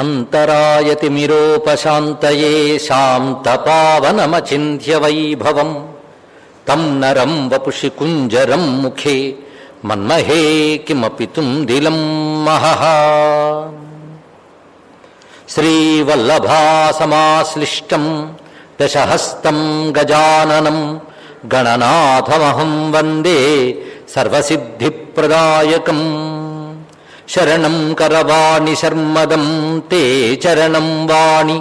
అంతరాయతిమిరోపశాంతయే శాంతపావనమచింత్య వైభవం తం నరం వపుషి కుంజరం ముఖే మన్మహే కిమపి తుందిలం మహః. శ్రీవల్లభాసమాశ్లిష్టం దశహస్తం గజాననం గణనాథమహం వందే సర్వసిద్ధిప్రదాయకం. శరణం కరవాణి శర్మదం తే చరణం వాణి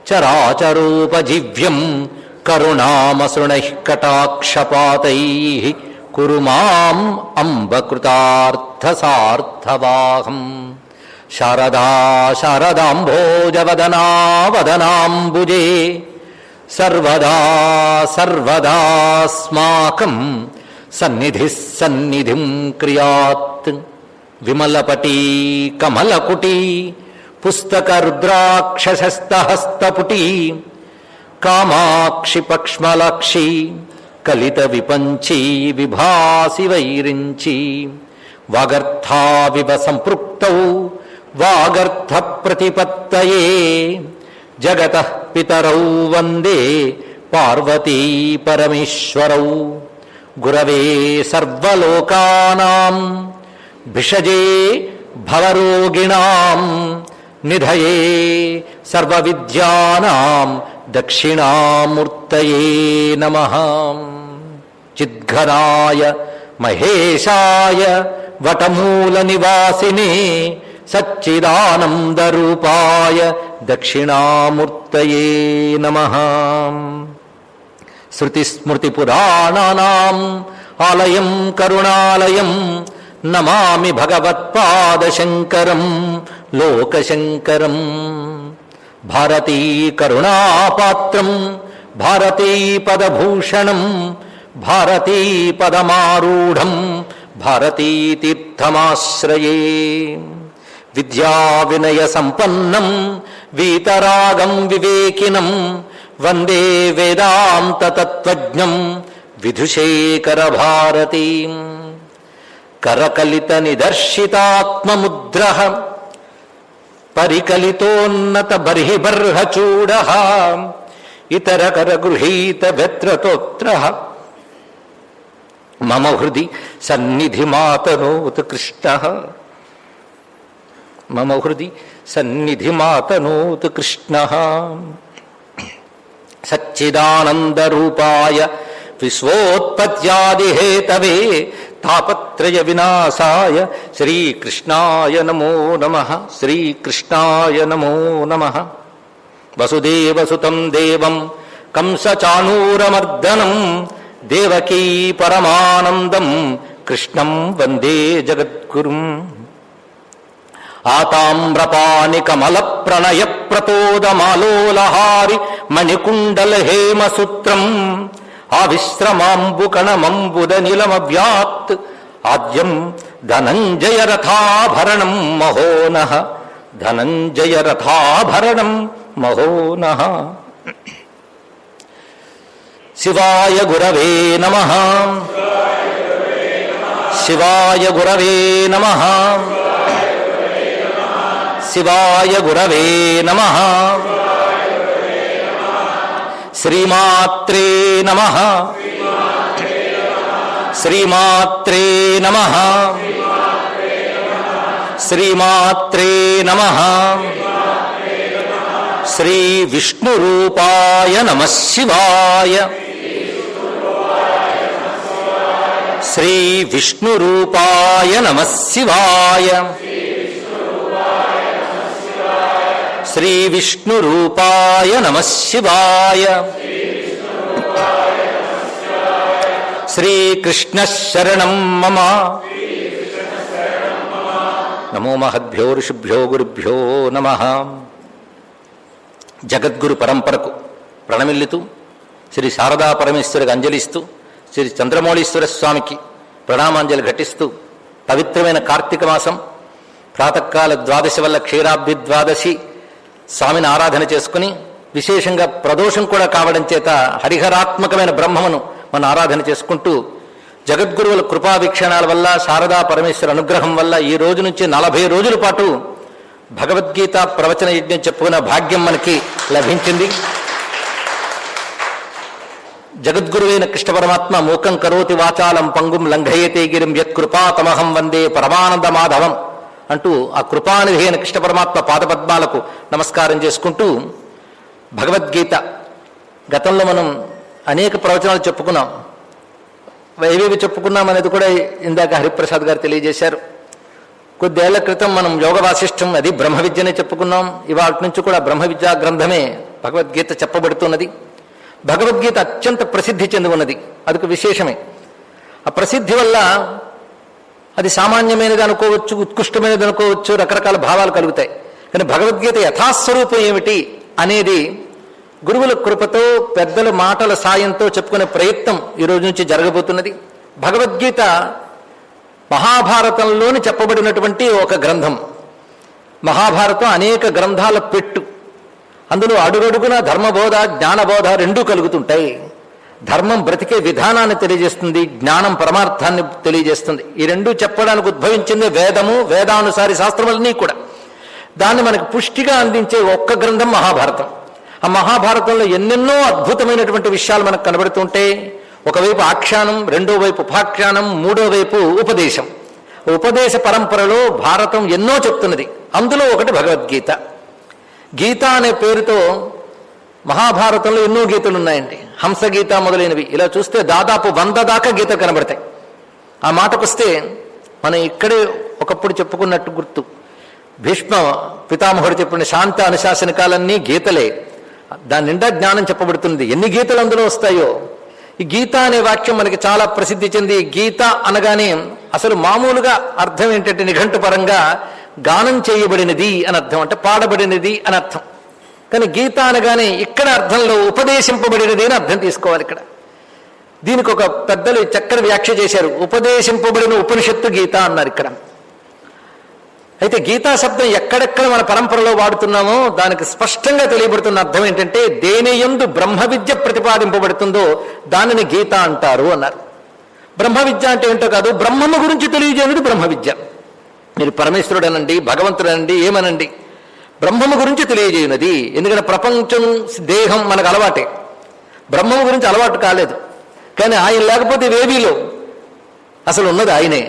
చరాచరోపజీవ్యం కరుణామసృణైః కటాక్షపాతైః కురు మాం అంబకృతార్థసార్థవాహం. శారదా శారదాంభోజవదనా వదనాంబుజే సర్వదా సర్వదాస్మాకం సన్నిధిః సన్నిధిం క్రియాత్. విమలపటీ కమలకుటీ పుస్తకరుద్రాక్షసస్తహస్తపుటీ కామాక్షి పక్ష్మలాక్షి కలిత విపంచీ విభాసి వైరించి వాగర్థావివ సంపృక్తౌ వాగర్థ ప్రతిపత్తయే జగతః పితరౌ వందే పార్వతీ పరమేశ్వరౌ. గురవే సర్వలోకానాం భిషజే భవరోగిణాం నిధయే సర్వవిద్యానాం దక్షిణామూర్తయే నమః. చిద్ఘనాయ మహేశాయ వటమూల నివాసినే సచ్చిదానందరూపాయ దక్షిణామూర్తయే నమః. శృతిస్మృతిపురాణానాం ఆలయం కరుణాలయం నమామి భగవత్పాదశంకరం లోకశంకరం. భారతీ కరుణాపాత్రం భారతీ పదభూషణం భారతీ పదమారూఢం భారతీ తీర్థమాశ్రయే. విద్యా వినయ సంపన్నం వీతరాగం వివేకినం వందే వేదాంత తత్వజ్ఞం విధుశేఖర భారతీం. కరకలిత నిదర్శితాత్మముద్రః పరికలితోన్నత బర్హిబర్హచూడః ఇతరకర గృహీత వ్యత్రతోత్రః మమ హృది సన్నిధిమాతనోతు కృష్ణః. మమ హృది సన్నిధిమాతనోతు కృష్ణః. సచ్చిదానందరూపాయ విశ్వోత్పత్యాదిహేతవే తాపత్రయ వినాశాయ శ్రీకృష్ణాయ నమో నమః. శ్రీకృష్ణాయ నమో నమః. వసుదేవసుతం దేవం కంసచాణూరమర్దనం దేవకీ పరమానందం కృష్ణం వందే జగద్గురుం. ఆతామ్రపాణి కమల ప్రణయ ప్రతోదమాలోలహారి మణికుండల హేమసూత్రం ఆవిశ్రమాంబుకణమంబుద నిలమవ్యాత్ ఆద్యం ధనంజయ రథాభరణం మహోనః. ధనంజయ రథాభరణం మహోనః. శివాయ గురవే నమః. శివాయ గురవే నమః. శివాయ గురవే నమః. శ్రీమాత్రే నమః. శ్రీమాత్రే నమః. శ్రీమాత్రే నమః. శ్రీ విష్ణురూపాయ నమః శివాయ. శ్రీ విష్ణురూపాయ నమః శివాయ. శ్రీ విష్ణురూపాయ నమః శివాయ. శ్రీకృష్ణ శరణం మమ. నమో మహద్భ్యో ఋషిభ్యో గురుభ్యో నమః. జగద్గురు పరంపరకు ప్రణమిల్లుతూ శ్రీ శారదా పరమేశ్వరికి అంజలిస్తూ శ్రీ చంద్రమౌళీశ్వర స్వామికి ప్రణామాంజలి ఘటిస్తూ పవిత్రమైన కార్తీక మాసం ప్రాతకాల ద్వాదశి వల్ల క్షీరాబ్ది ద్వాదశి స్వామిని ఆరాధన చేసుకుని విశేషంగా ప్రదోషం కూడా కావడం చేత హరిహరాత్మకమైన బ్రహ్మమును మనం ఆరాధన చేసుకుంటూ జగద్గురువుల కృపా వీక్షణాల వల్ల శారదా పరమేశ్వర అనుగ్రహం వల్ల ఈ రోజు నుంచి 40 రోజుల పాటు భగవద్గీత ప్రవచన యజ్ఞం చెప్పుకున్న భాగ్యం మనకి లభించింది. జగద్గురువైన కృష్ణ పరమాత్మ మూకం కరోతి వాచాలం పంగుం లంఘయతే గిరిం యత్కృపాతమహం వందే పరమానంద మాధవం అంటూ ఆ కృపానిధి అయిన కృష్ణ పరమాత్మ పాదపద్మాలకు నమస్కారం చేసుకుంటూ భగవద్గీత గతంలో మనం అనేక ప్రవచనాలు చెప్పుకున్నాం. ఏవేవి చెప్పుకున్నాం అనేది కూడా ఇందాక హరిప్రసాద్ గారు తెలియజేశారు. కొద్దేళ్ల క్రితం మనం యోగ వాసిష్టం, అది బ్రహ్మ విద్యనే చెప్పుకున్నాం. ఇవాళ నుంచి కూడా బ్రహ్మ విద్యా గ్రంథమే భగవద్గీత చెప్పబడుతున్నది. భగవద్గీత అత్యంత ప్రసిద్ధి చెంది ఉన్నది, అదొక విశేషమే. ఆ ప్రసిద్ధి వల్ల అది సామాన్యమైనది అనుకోవచ్చు, ఉత్కృష్టమైనది అనుకోవచ్చు, రకరకాల భావాలు కలుగుతాయి. కానీ భగవద్గీత యథాస్వరూపం ఏమిటి అనేది గురువుల కృపతో, పెద్దల మాటల సాయంతో చెప్పుకునే ప్రయత్నం ఈరోజు నుంచి జరగబోతున్నది. భగవద్గీత మహాభారతంలోని చెప్పబడినటువంటి ఒక గ్రంథం. మహాభారతం అనేక గ్రంథాల పెట్టు. అందులో అడుగడుగున ధర్మబోధ, జ్ఞానబోధ రెండూ కలుగుతుంటాయి. ధర్మం బ్రతికే విధానాన్ని తెలియజేస్తుంది, జ్ఞానం పరమార్థాన్ని తెలియజేస్తుంది. ఈ రెండూ చెప్పడానికి ఉద్భవించింది వేదము, వేదానుసారి శాస్త్రములన్నీ కూడా. దాన్ని మనకు పుష్టిగా అందించే ఒక్క గ్రంథం మహాభారతం. ఆ మహాభారతంలో ఎన్నెన్నో అద్భుతమైనటువంటి విషయాలు మనకు కనబడుతుంటే, ఒకవైపు ఆఖ్యానం, రెండో వైపు ఉపాఖ్యానం, మూడో వైపు ఉపదేశం. ఉపదేశ పరంపరలో భారతం ఎన్నో చెప్తున్నది. అందులో ఒకటి భగవద్గీత. గీత అనే పేరుతో మహాభారతంలో ఎన్నో గీతలు ఉన్నాయండి. హంసగీత మొదలైనవి. ఇలా చూస్తే దాదాపు 100 దాకా గీతలు కనబడతాయి. ఆ మాటకొస్తే మనం ఇక్కడే ఒకప్పుడు చెప్పుకున్నట్టు గుర్తు. భీష్మ పితామహుడు చెప్పిన శాంత అనుశాసనికాలన్నీ గీతలే. దాని నిండా జ్ఞానం చెప్పబడుతుంది. ఎన్ని గీతలు అందులో వస్తాయో. ఈ గీత అనే వాక్యం మనకి చాలా ప్రసిద్ధి చెంది, గీత అనగానే అసలు మామూలుగా అర్థం ఏంటంటే నిఘంటు పరంగా గానం చేయబడినది అని అర్థం, అంటే పాడబడినది అని అర్థం. కానీ గీత అనగానే ఇక్కడ అర్థంలో ఉపదేశింపబడినది అని అర్థం తీసుకోవాలి. ఇక్కడ దీనికి ఒక పెద్దలు చక్కని వ్యాఖ్య చేశారు. ఉపదేశింపబడిన ఉపనిషత్తు గీత అన్నారు ఇక్కడ. అయితే గీతా శబ్దం ఎక్కడెక్కడ మన పరంపరలో వాడుతున్నామో దానికి స్పష్టంగా తెలియబడుతున్న అర్థం ఏంటంటే, దేనియందు బ్రహ్మ విద్య ప్రతిపాదింపబడుతుందో దానిని గీత అంటారు అన్నారు. బ్రహ్మ విద్య అంటే ఏంటో కాదు, బ్రహ్మము గురించి తెలియజేయనిది బ్రహ్మ విద్య. మీరు పరమేశ్వరుడనండి, భగవంతుడనండి, ఏమనండి, బ్రహ్మము గురించి తెలియజేయనది. ఎందుకంటే ప్రపంచం, దేహం మనకు అలవాటే, బ్రహ్మము గురించి అలవాటు కాలేదు. కానీ ఆయన లేకపోతే వేవీలో అసలు ఉన్నది ఆయనే.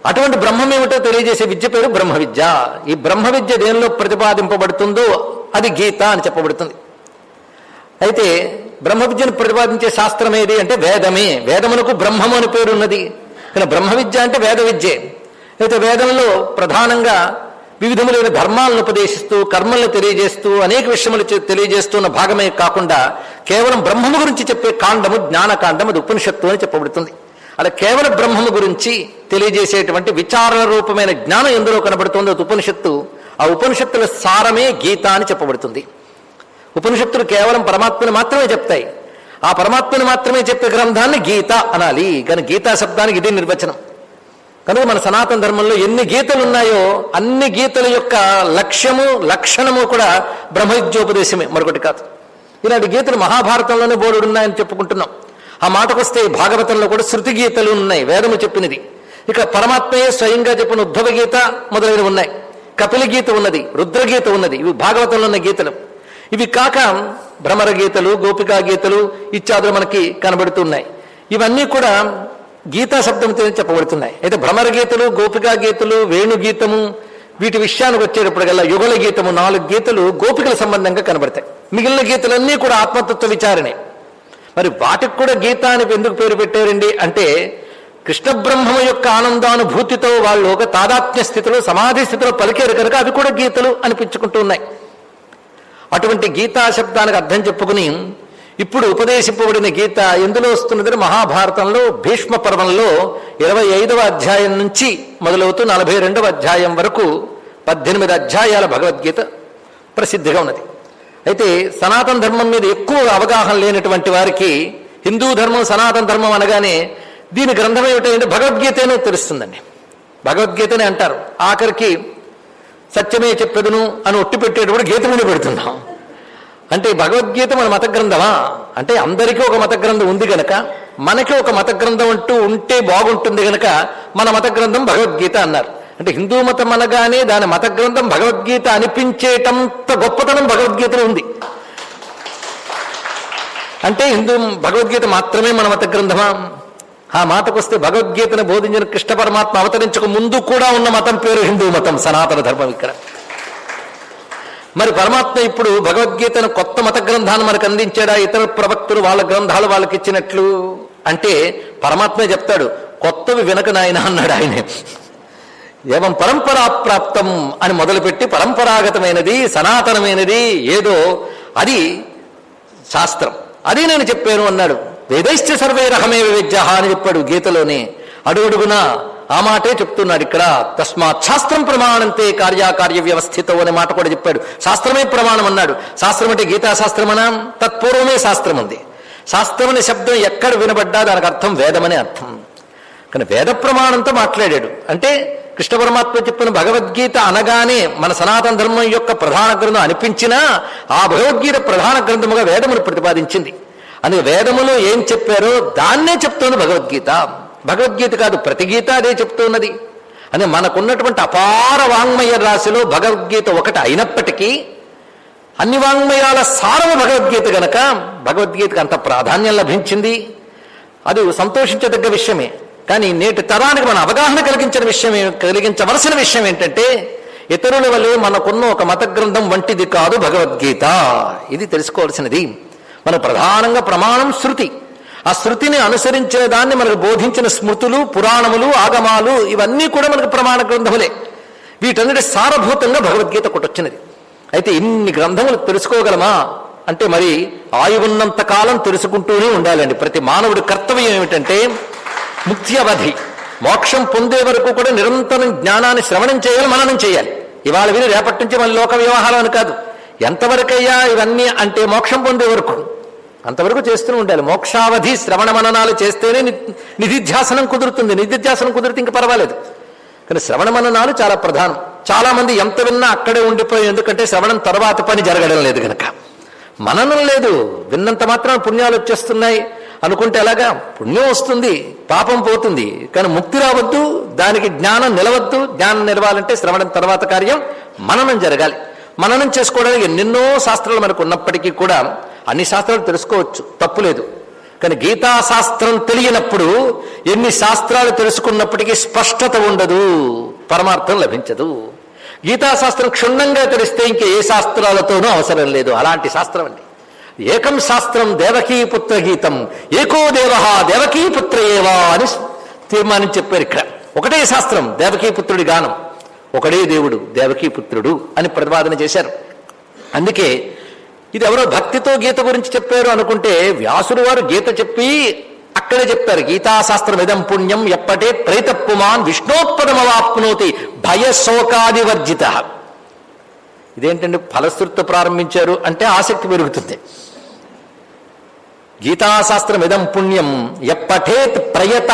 అటువంటి బ్రహ్మం ఏమిటో తెలియజేసే విద్య పేరు బ్రహ్మ విద్య. ఈ బ్రహ్మ విద్య దేనిలో ప్రతిపాదింపబడుతుందో అది గీత అని చెప్పబడుతుంది. అయితే బ్రహ్మ విద్యను ప్రతిపాదించే శాస్త్రం ఏది అంటే వేదమే. వేదమునకు బ్రహ్మము అని పేరు ఉన్నది. కానీ బ్రహ్మ విద్య అంటే వేద విద్యే. అయితే వేదంలో ప్రధానంగా వివిధములైన ధర్మాలను ఉపదేశిస్తూ, కర్మలను తెలియజేస్తూ, అనేక విషయములు తెలియజేస్తున్న భాగమే కాకుండా కేవలం బ్రహ్మము గురించి చెప్పే కాండము జ్ఞానకాండం, అది ఉపనిషత్తు అని చెప్పబడుతుంది. అలా కేవలం బ్రహ్మము గురించి తెలియజేసేటువంటి విచారణ రూపమైన జ్ఞానం ఎందులో కనబడుతుందో అది ఉపనిషత్తు. ఆ ఉపనిషత్తుల సారమే గీత అని చెప్పబడుతుంది. ఉపనిషత్తులు కేవలం పరమాత్మను మాత్రమే చెప్తాయి. ఆ పరమాత్మను మాత్రమే చెప్పే గ్రంథాన్ని గీత అనాలి. కానీ గీతా శబ్దానికి ఇదే నిర్వచనం. కనుక మన సనాతన ధర్మంలో ఎన్ని గీతలు ఉన్నాయో అన్ని గీతల యొక్క లక్ష్యము, లక్షణము కూడా బ్రహ్మవిద్యోపదేశమే, మరొకటి కాదు. ఇలాంటి గీతలు మహాభారతంలోనే బోర్డు ఉన్నాయని చెప్పుకుంటున్నాం. ఆ మాటకొస్తే భాగవతంలో కూడా శృతి గీతలు ఉన్నాయి, వేదము చెప్పినది. ఇక పరమాత్మయే స్వయంగా చెప్పిన ఉద్ధవ గీత మొదలైనవి ఉన్నాయి. కపిల గీత ఉన్నది, రుద్రగీత ఉన్నది. ఇవి భాగవతంలో ఉన్న గీతలు. ఇవి కాక భ్రమర గీతలు, గోపికా గీతలు ఇత్యాదులు మనకి కనబడుతున్నాయి. ఇవన్నీ కూడా గీతా శబ్దంతో చెప్పబడుతున్నాయి. అయితే భ్రమర గీతలు, గోపికా గీతలు, వేణుగీతము, వీటి విషయానికి వచ్చేటప్పటికల్లా యుగల గీతము 4 గీతలు గోపికల సంబంధంగా కనబడతాయి. మిగిలిన గీతలన్నీ కూడా ఆత్మతత్వ విచారణే. మరి వాటికి కూడా గీత అని ఎందుకు పేరు పెట్టారండి అంటే, కృష్ణ బ్రహ్మము యొక్క ఆనందానుభూతితో వాళ్ళు ఒక తాదాత్మ్య స్థితిలో, సమాధి స్థితిలో పలికారు కనుక అవి కూడా గీతలు అనిపించుకుంటూ ఉన్నాయి. అటువంటి గీతా శబ్దానికి అర్థం చెప్పుకుని ఇప్పుడు ఉపదేశింపబడిన గీత ఎందులో వస్తున్నదని మహాభారతంలో భీష్మ పర్వంలో 25వ అధ్యాయం నుంచి మొదలవుతూ 42వ అధ్యాయం వరకు 18 అధ్యాయాల భగవద్గీత ప్రసిద్ధిగా ఉన్నది. అయితే సనాతన ధర్మం మీద ఎక్కువ అవగాహన లేనటువంటి వారికి హిందూ ధర్మం, సనాతన ధర్మం అనగానే దీని గ్రంథం ఏమిటంటే భగవద్గీతనే తెలుస్తుందండి. భగవద్గీతనే అంటారు. ఆఖరికి సత్యమే చెప్పెదను అని ఒట్టి పెట్టేటప్పుడు గీత మీద పెడుతున్నాం. అంటే భగవద్గీత మన మత గ్రంథమా అంటే, అందరికీ ఒక మత గ్రంథం ఉంది గనక మనకి ఒక మత గ్రంథం అంటూ ఉంటే బాగుంటుంది గనక మన మత గ్రంథం భగవద్గీత అన్నారు. అంటే హిందూ మతం అనగానే దాని మత గ్రంథం భగవద్గీత అనిపించేటంత గొప్పతనం భగవద్గీతలో ఉంది. అంటే భగవద్గీత మాత్రమే మన మత గ్రంథమా? ఆ మాటకొస్తే భగవద్గీతను బోధించిన కృష్ణ పరమాత్మ అవతరించక ముందు కూడా ఉన్న మతం పేరు హిందూ మతం, సనాతన ధర్మం. ఇక్కడ మరి పరమాత్మ ఇప్పుడు భగవద్గీతను కొత్త మత గ్రంథాన్ని మనకు అందించాడా? ఇతర ప్రవక్తులు వాళ్ళ గ్రంథాలు వాళ్ళకి ఇచ్చినట్లు అంటే పరమాత్మే చెప్తాడు, కొత్తవి వినక నాయన అన్నాడు ఆయనే. ఏవం పరంపరాప్రాప్తం అని మొదలుపెట్టి పరంపరాగతమైనది సనాతనమైనది ఏదో అది శాస్త్రం, అది నేను చెప్పాను అన్నాడు. వేదైశ్చ సర్వైరహమే వివిజ్య అని చెప్పాడు గీతలోనే. అడుగడుగునా ఆ మాటే చెప్తున్నాడు ఇక్కడ. తస్మాత్ శాస్త్రం ప్రమాణంతే కార్యాకార్య వ్యవస్థితో అనే మాట కూడా చెప్పాడు. శాస్త్రమే ప్రమాణం అన్నాడు. శాస్త్రం అంటే గీతాశాస్త్రమనా? తత్పూర్వమే శాస్త్రం ఉంది. శాస్త్రం అనే శబ్దం ఎక్కడ వినబడ్డా దానికి అర్థం వేదమనే అర్థం. కానీ వేద ప్రమాణంతో మాట్లాడాడు. అంటే కృష్ణ పరమాత్మ చెప్పిన భగవద్గీత అనగానే మన సనాతన ధర్మం యొక్క ప్రధాన గ్రంథం అనిపించినా ఆ భగవద్గీత ప్రధాన గ్రంథముగా వేదములు ప్రతిపాదించింది. అందుకే వేదములు ఏం చెప్పారో దాన్నే చెప్తోంది భగవద్గీత. భగవద్గీత కాదు, ప్రతి గీత అదే చెప్తున్నది. అని మనకున్నటువంటి అపార వాంగ్మయ రాశిలో భగవద్గీత ఒకటి అయినప్పటికీ అన్ని వాంగ్మయాల సారము భగవద్గీత గనక భగవద్గీతకు అంత ప్రాధాన్యం లభించింది. అది సంతోషించదగ్గ విషయమే. కానీ నేటి తరానికి మన అవగాహన కలిగించవలసిన విషయం ఏంటంటే ఇతరుల వల్లే మనకున్న ఒక మత గ్రంథం వంటిది కాదు భగవద్గీత. ఇది తెలుసుకోవాల్సినది. మన ప్రధానంగా ప్రమాణం శృతి. ఆ శృతిని అనుసరించిన దాన్ని మనకు బోధించిన స్మృతులు, పురాణములు, ఆగమాలు ఇవన్నీ కూడా మనకు ప్రమాణ గ్రంథములే. వీటన్నిటి సారభూతంగా భగవద్గీత ఒకటొచ్చినది. అయితే ఇన్ని గ్రంథములు తెలుసుకోగలమా అంటే మరి ఆయువున్నంత కాలం తెలుసుకుంటూనే ఉండాలండి. ప్రతి మానవుడి కర్తవ్యం ఏమిటంటే ముక్త్యవధి, మోక్షం పొందే వరకు కూడా నిరంతరం జ్ఞానాన్ని శ్రవణం చేయాలి, మననం చేయాలి. ఇవాళ విని రేపటి నుంచి మన లోక వ్యవహారం అని కాదు. ఎంతవరకయ్యా ఇవన్నీ అంటే మోక్షం పొందే వరకు అంతవరకు చేస్తూనే ఉండాలి. మోక్షావధి శ్రవణ మననాలు చేస్తేనే నిధిధ్యాసనం కుదురుతుంది. నిధిధ్యాసనం కుదిరితే ఇంక పర్వాలేదు. కానీ శ్రవణ మననాలు చాలా ప్రధానం. చాలా మంది ఎంత విన్నా అక్కడే ఉండిపోయి, ఎందుకంటే శ్రవణం తర్వాత పని జరగడం లేదు గనక. మననం లేదు, విన్నంత మాత్రం పుణ్యాలు వచ్చేస్తున్నాయి అనుకుంటే ఎలాగా? పుణ్యం వస్తుంది, పాపం పోతుంది, కానీ ముక్తి రావద్దు, దానికి జ్ఞానం నిలవద్దు. జ్ఞానం నిలవాలంటే శ్రవణం తర్వాత కార్యం మననం జరగాలి. మననం చేసుకోవడానికి ఎన్నెన్నో శాస్త్రాలు మనకు ఉన్నప్పటికీ కూడా అన్ని శాస్త్రాలు తెలుసుకోవచ్చు, తప్పులేదు. కానీ గీతాశాస్త్రం తెలియనప్పుడు ఎన్ని శాస్త్రాలు తెలుసుకున్నప్పటికీ స్పష్టత ఉండదు, పరమార్థం లభించదు. గీతాశాస్త్రం క్షుణ్ణంగా తెలిస్తే ఇంక ఏ శాస్త్రాలతోనూ అవసరం లేదు. అలాంటి శాస్త్రం అండి. ఏకం శాస్త్రం దేవకీపుత్ర గీతం, ఏకో దేవ దేవకీపుత్ర ఏవా అని తీర్మానం చెప్పారు ఇక్కడ. ఒకటే శాస్త్రం, దేవకీపుత్రుడి గానం, ఒకడే దేవుడు దేవకీపుత్రుడు అని ప్రతిపాదన చేశారు. అందుకే ఇది ఎవరో భక్తితో గీత గురించి చెప్పారు అనుకుంటే వ్యాసుడు వారు గీత చెప్పి అక్కడే చెప్తారు. గీతాశాస్త్రం ఇదం పుణ్యం ఎప్పటే ప్రైతప్పుమాన్ విష్ణోత్పదమవాప్నోతి భయశోకాదివర్జిత. ఇదేంటంటే ఫలశ్రుతితో ప్రారంభించారు అంటే ఆసక్తి పెరుగుతుంది. గీతాశాస్త్రం ఇదం పుణ్యం ఎప్పఠేత్ ప్రయత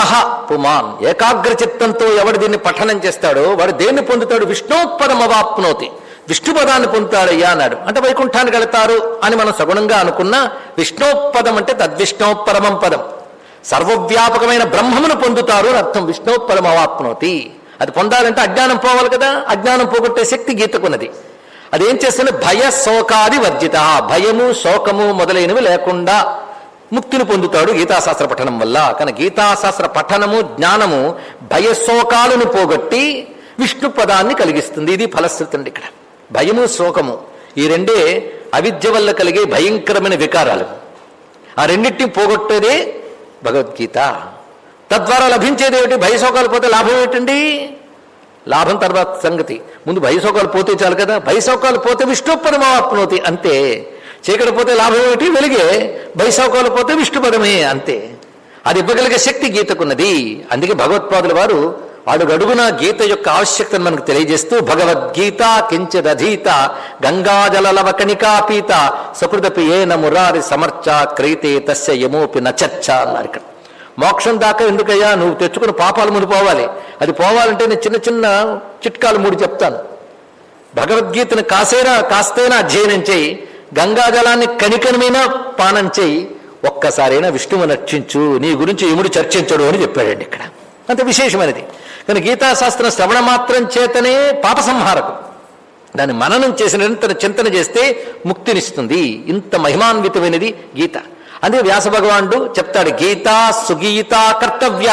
పుమాన్. ఏకాగ్ర చిత్తంతో ఎవడు దీన్ని పఠనం చేస్తాడో వాడు దేన్ని పొందుతాడు? విష్ణోత్పదమవాప్నోతి, విష్ణుపదాన్ని పొందుతాడయ్యా అన్నాడు. అంటే వైకుంఠానికి వెళతారు అని మనం సగుణంగా అనుకున్నా విష్ణోపదం అంటే తద్విష్ణోపరమం పదం, సర్వవ్యాపకమైన బ్రహ్మమును పొందుతారు అని అర్థం. విష్ణోపదమవాప్నోతి అది పొందాలంటే అజ్ఞానం పోవాలి కదా. అజ్ఞానం పోగొట్టే శక్తి గీతకున్నది. అదేం చేస్తుంది? భయ శోకాది వర్జిత, భయము శోకము మొదలైనవి లేకుండా ముక్తిని పొందుతాడు గీతాశాస్త్ర పఠనం వల్ల. కానీ గీతాశాస్త్ర పఠనము జ్ఞానము భయశోకాలను పోగొట్టి విష్ణు పదాన్ని కలిగిస్తుంది. ఇది ఫలశ్రుతి అండి. ఇక్కడ భయము శోకము ఈ రెండే అవిద్య వల్ల కలిగే భయంకరమైన వికారాలు. ఆ రెండింటిని పోగొట్టేదే భగవద్గీత. తద్వారా లభించేది ఏమిటి? భయశోకాలు పోతే లాభం ఏమిటండి? లాభం తర్వాత సంగతి, ముందు భయశోకాలు పోతే చాలు కదా. భయశోకాలు పోతే విష్ణుపదమవాప్నోతి అంతే. చీకటి పోతే లాభం ఏమిటి? వెలిగే. భయశోకాలు పోతే విష్ణుపదమే అంతే. అది ఇవ్వగలిగే శక్తి గీతకున్నది. అందుకే భగవత్పాదుల వారు అడుగడుగున గీత యొక్క ఆవశ్యకతను మనకు తెలియజేస్తూ భగవద్గీత కించిదధీత గంగాజలలవకణికాపీత సకృదపి ఏన మురారి సమర్చ క్రీతే తస్య యమోపి నచర్చ అన్నారు. ఇక్కడ మోక్షం దాకా ఎందుకయ్యా? నువ్వు తెచ్చుకున్న పాపాలు ముందు పోవాలి. అది పోవాలంటే నేను చిన్న చిన్న చిట్కాలు 3 చెప్తాను. భగవద్గీతను కాస్తైనా అధ్యయనం చేయి, గంగాజలాన్ని కణికనమైనా పానం చేయి, ఒక్కసారైనా విష్ణువుని రక్షించు, నీ గురించి యముడు చర్చించడు అని చెప్పాడండి ఇక్కడ. అంత విశేషమైనది. కానీ గీతాశాస్త్రం శ్రవణ మాత్రం చేతనే పాప సంహారకు. దాన్ని మననం చేసి నిరంతర చింతన చేస్తే ముక్తినిస్తుంది. ఇంత మహిమాన్వితమైనది గీత. అందుకే వ్యాస భగవానుడు చెప్తాడు, గీతా సుగీతా కర్తవ్య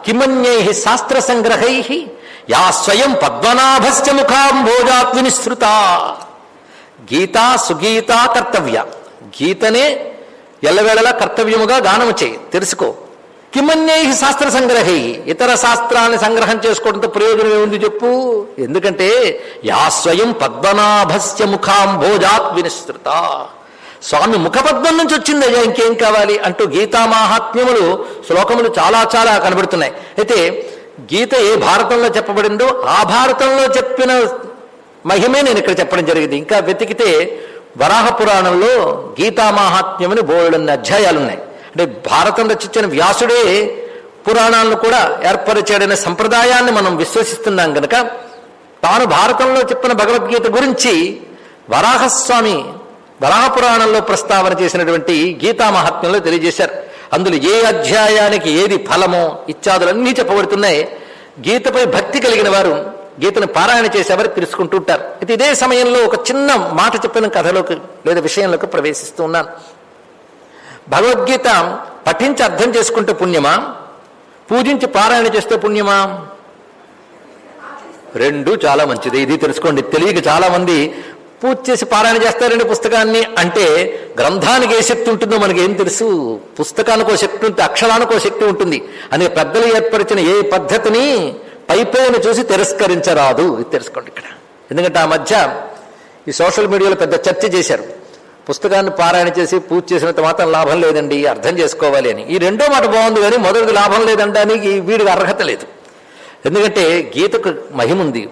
కిమన్యై శాస్త్ర సంగ్రహై యా స్వయం పద్మనాభస్య ముఖాంభోజాత్ వినిసృత. గీతా సుగీతా కర్తవ్య, గీతనే ఎల్లవేళలా కర్తవ్యముగా గానము చేయి, తెలుసుకో. కిమన్యై శాస్త్ర సంగ్రహై, ఇతర శాస్త్రాన్ని సంగ్రహం చేసుకోవడంతో ప్రయోజనం ఏముంది చెప్పు? ఎందుకంటే యా స్వయం పద్మనాభస్య ముఖాంభోజాత్ వినిసృత, స్వామి ముఖపద్మం నుంచి వచ్చింది, అయ్యా ఇంకేం కావాలి అంటూ గీతా మాహాత్మ్యములు శ్లోకములు చాలా చాలా కనబడుతున్నాయి. అయితే గీత ఏ భారతంలో చెప్పబడిందో ఆ భారతంలో చెప్పిన మహిమే నేను ఇక్కడ చెప్పడం జరిగింది. ఇంకా వెతికితే వరాహ పురాణంలో గీతా మాహాత్మ్యమని బోలెడన్ని అధ్యాయాలు ఉన్నాయి. అంటే భారతం రచించిన వ్యాసుడే పురాణాలను కూడా ఏర్పరిచాడనే సంప్రదాయాన్ని మనం విశ్వసిస్తున్నాం కనుక తాను భారతంలో చెప్పిన భగవద్గీత గురించి వరాహస్వామి వరాహ పురాణంలో ప్రస్తావన చేసినటువంటి గీతా మహాత్మ్యంలో తెలియజేశారు. అందులో ఏ అధ్యాయానికి ఏది ఫలమో ఇత్యాదులన్నీ చెప్పబడుతున్నాయి. గీతపై భక్తి కలిగిన వారు గీతను పారాయణ చేసేవారు తెలుసుకుంటూ ఉంటారు. అయితే ఇదే సమయంలో ఒక చిన్న మాట చెప్పిన కథలోకి లేదా విషయంలోకి ప్రవేశిస్తూ ఉన్నాను. భగవద్గీత పఠించి అర్థం చేసుకుంటే పుణ్యమా, పూజించి పారాయణ చేస్తే పుణ్యమా? రెండు చాలా మంచిది. ఇది తెలుసుకోండి. తెలియక చాలా మంది పూజ చేసి పారాయణ చేస్తారండి పుస్తకాన్ని అంటే గ్రంథానికి ఏ శక్తి ఉంటుందో మనకి ఏం తెలుసు? పుస్తకానికి ఒక శక్తి ఉంటుంది, అక్షరానికి ఒక శక్తి ఉంటుంది అనే పెద్దలు ఏర్పరిచిన ఏ పద్ధతిని పైపైన చూసి తిరస్కరించరాదు. ఇది తెలుసుకోండి ఇక్కడ. ఎందుకంటే ఆ మధ్య ఈ సోషల్ మీడియాలో పెద్ద చర్చ చేశారు. పుస్తకాన్ని పారాయణ చేసి పూజ చేసినంత మాత్రం లాభం లేదండి, అర్థం చేసుకోవాలి అని. ఈ రెండో మాట బాగుంది, కానీ మొదటిది లాభం లేదంటానికి వీడికి అర్హత లేదు. ఎందుకంటే గీతకు మహిమ ఉంది.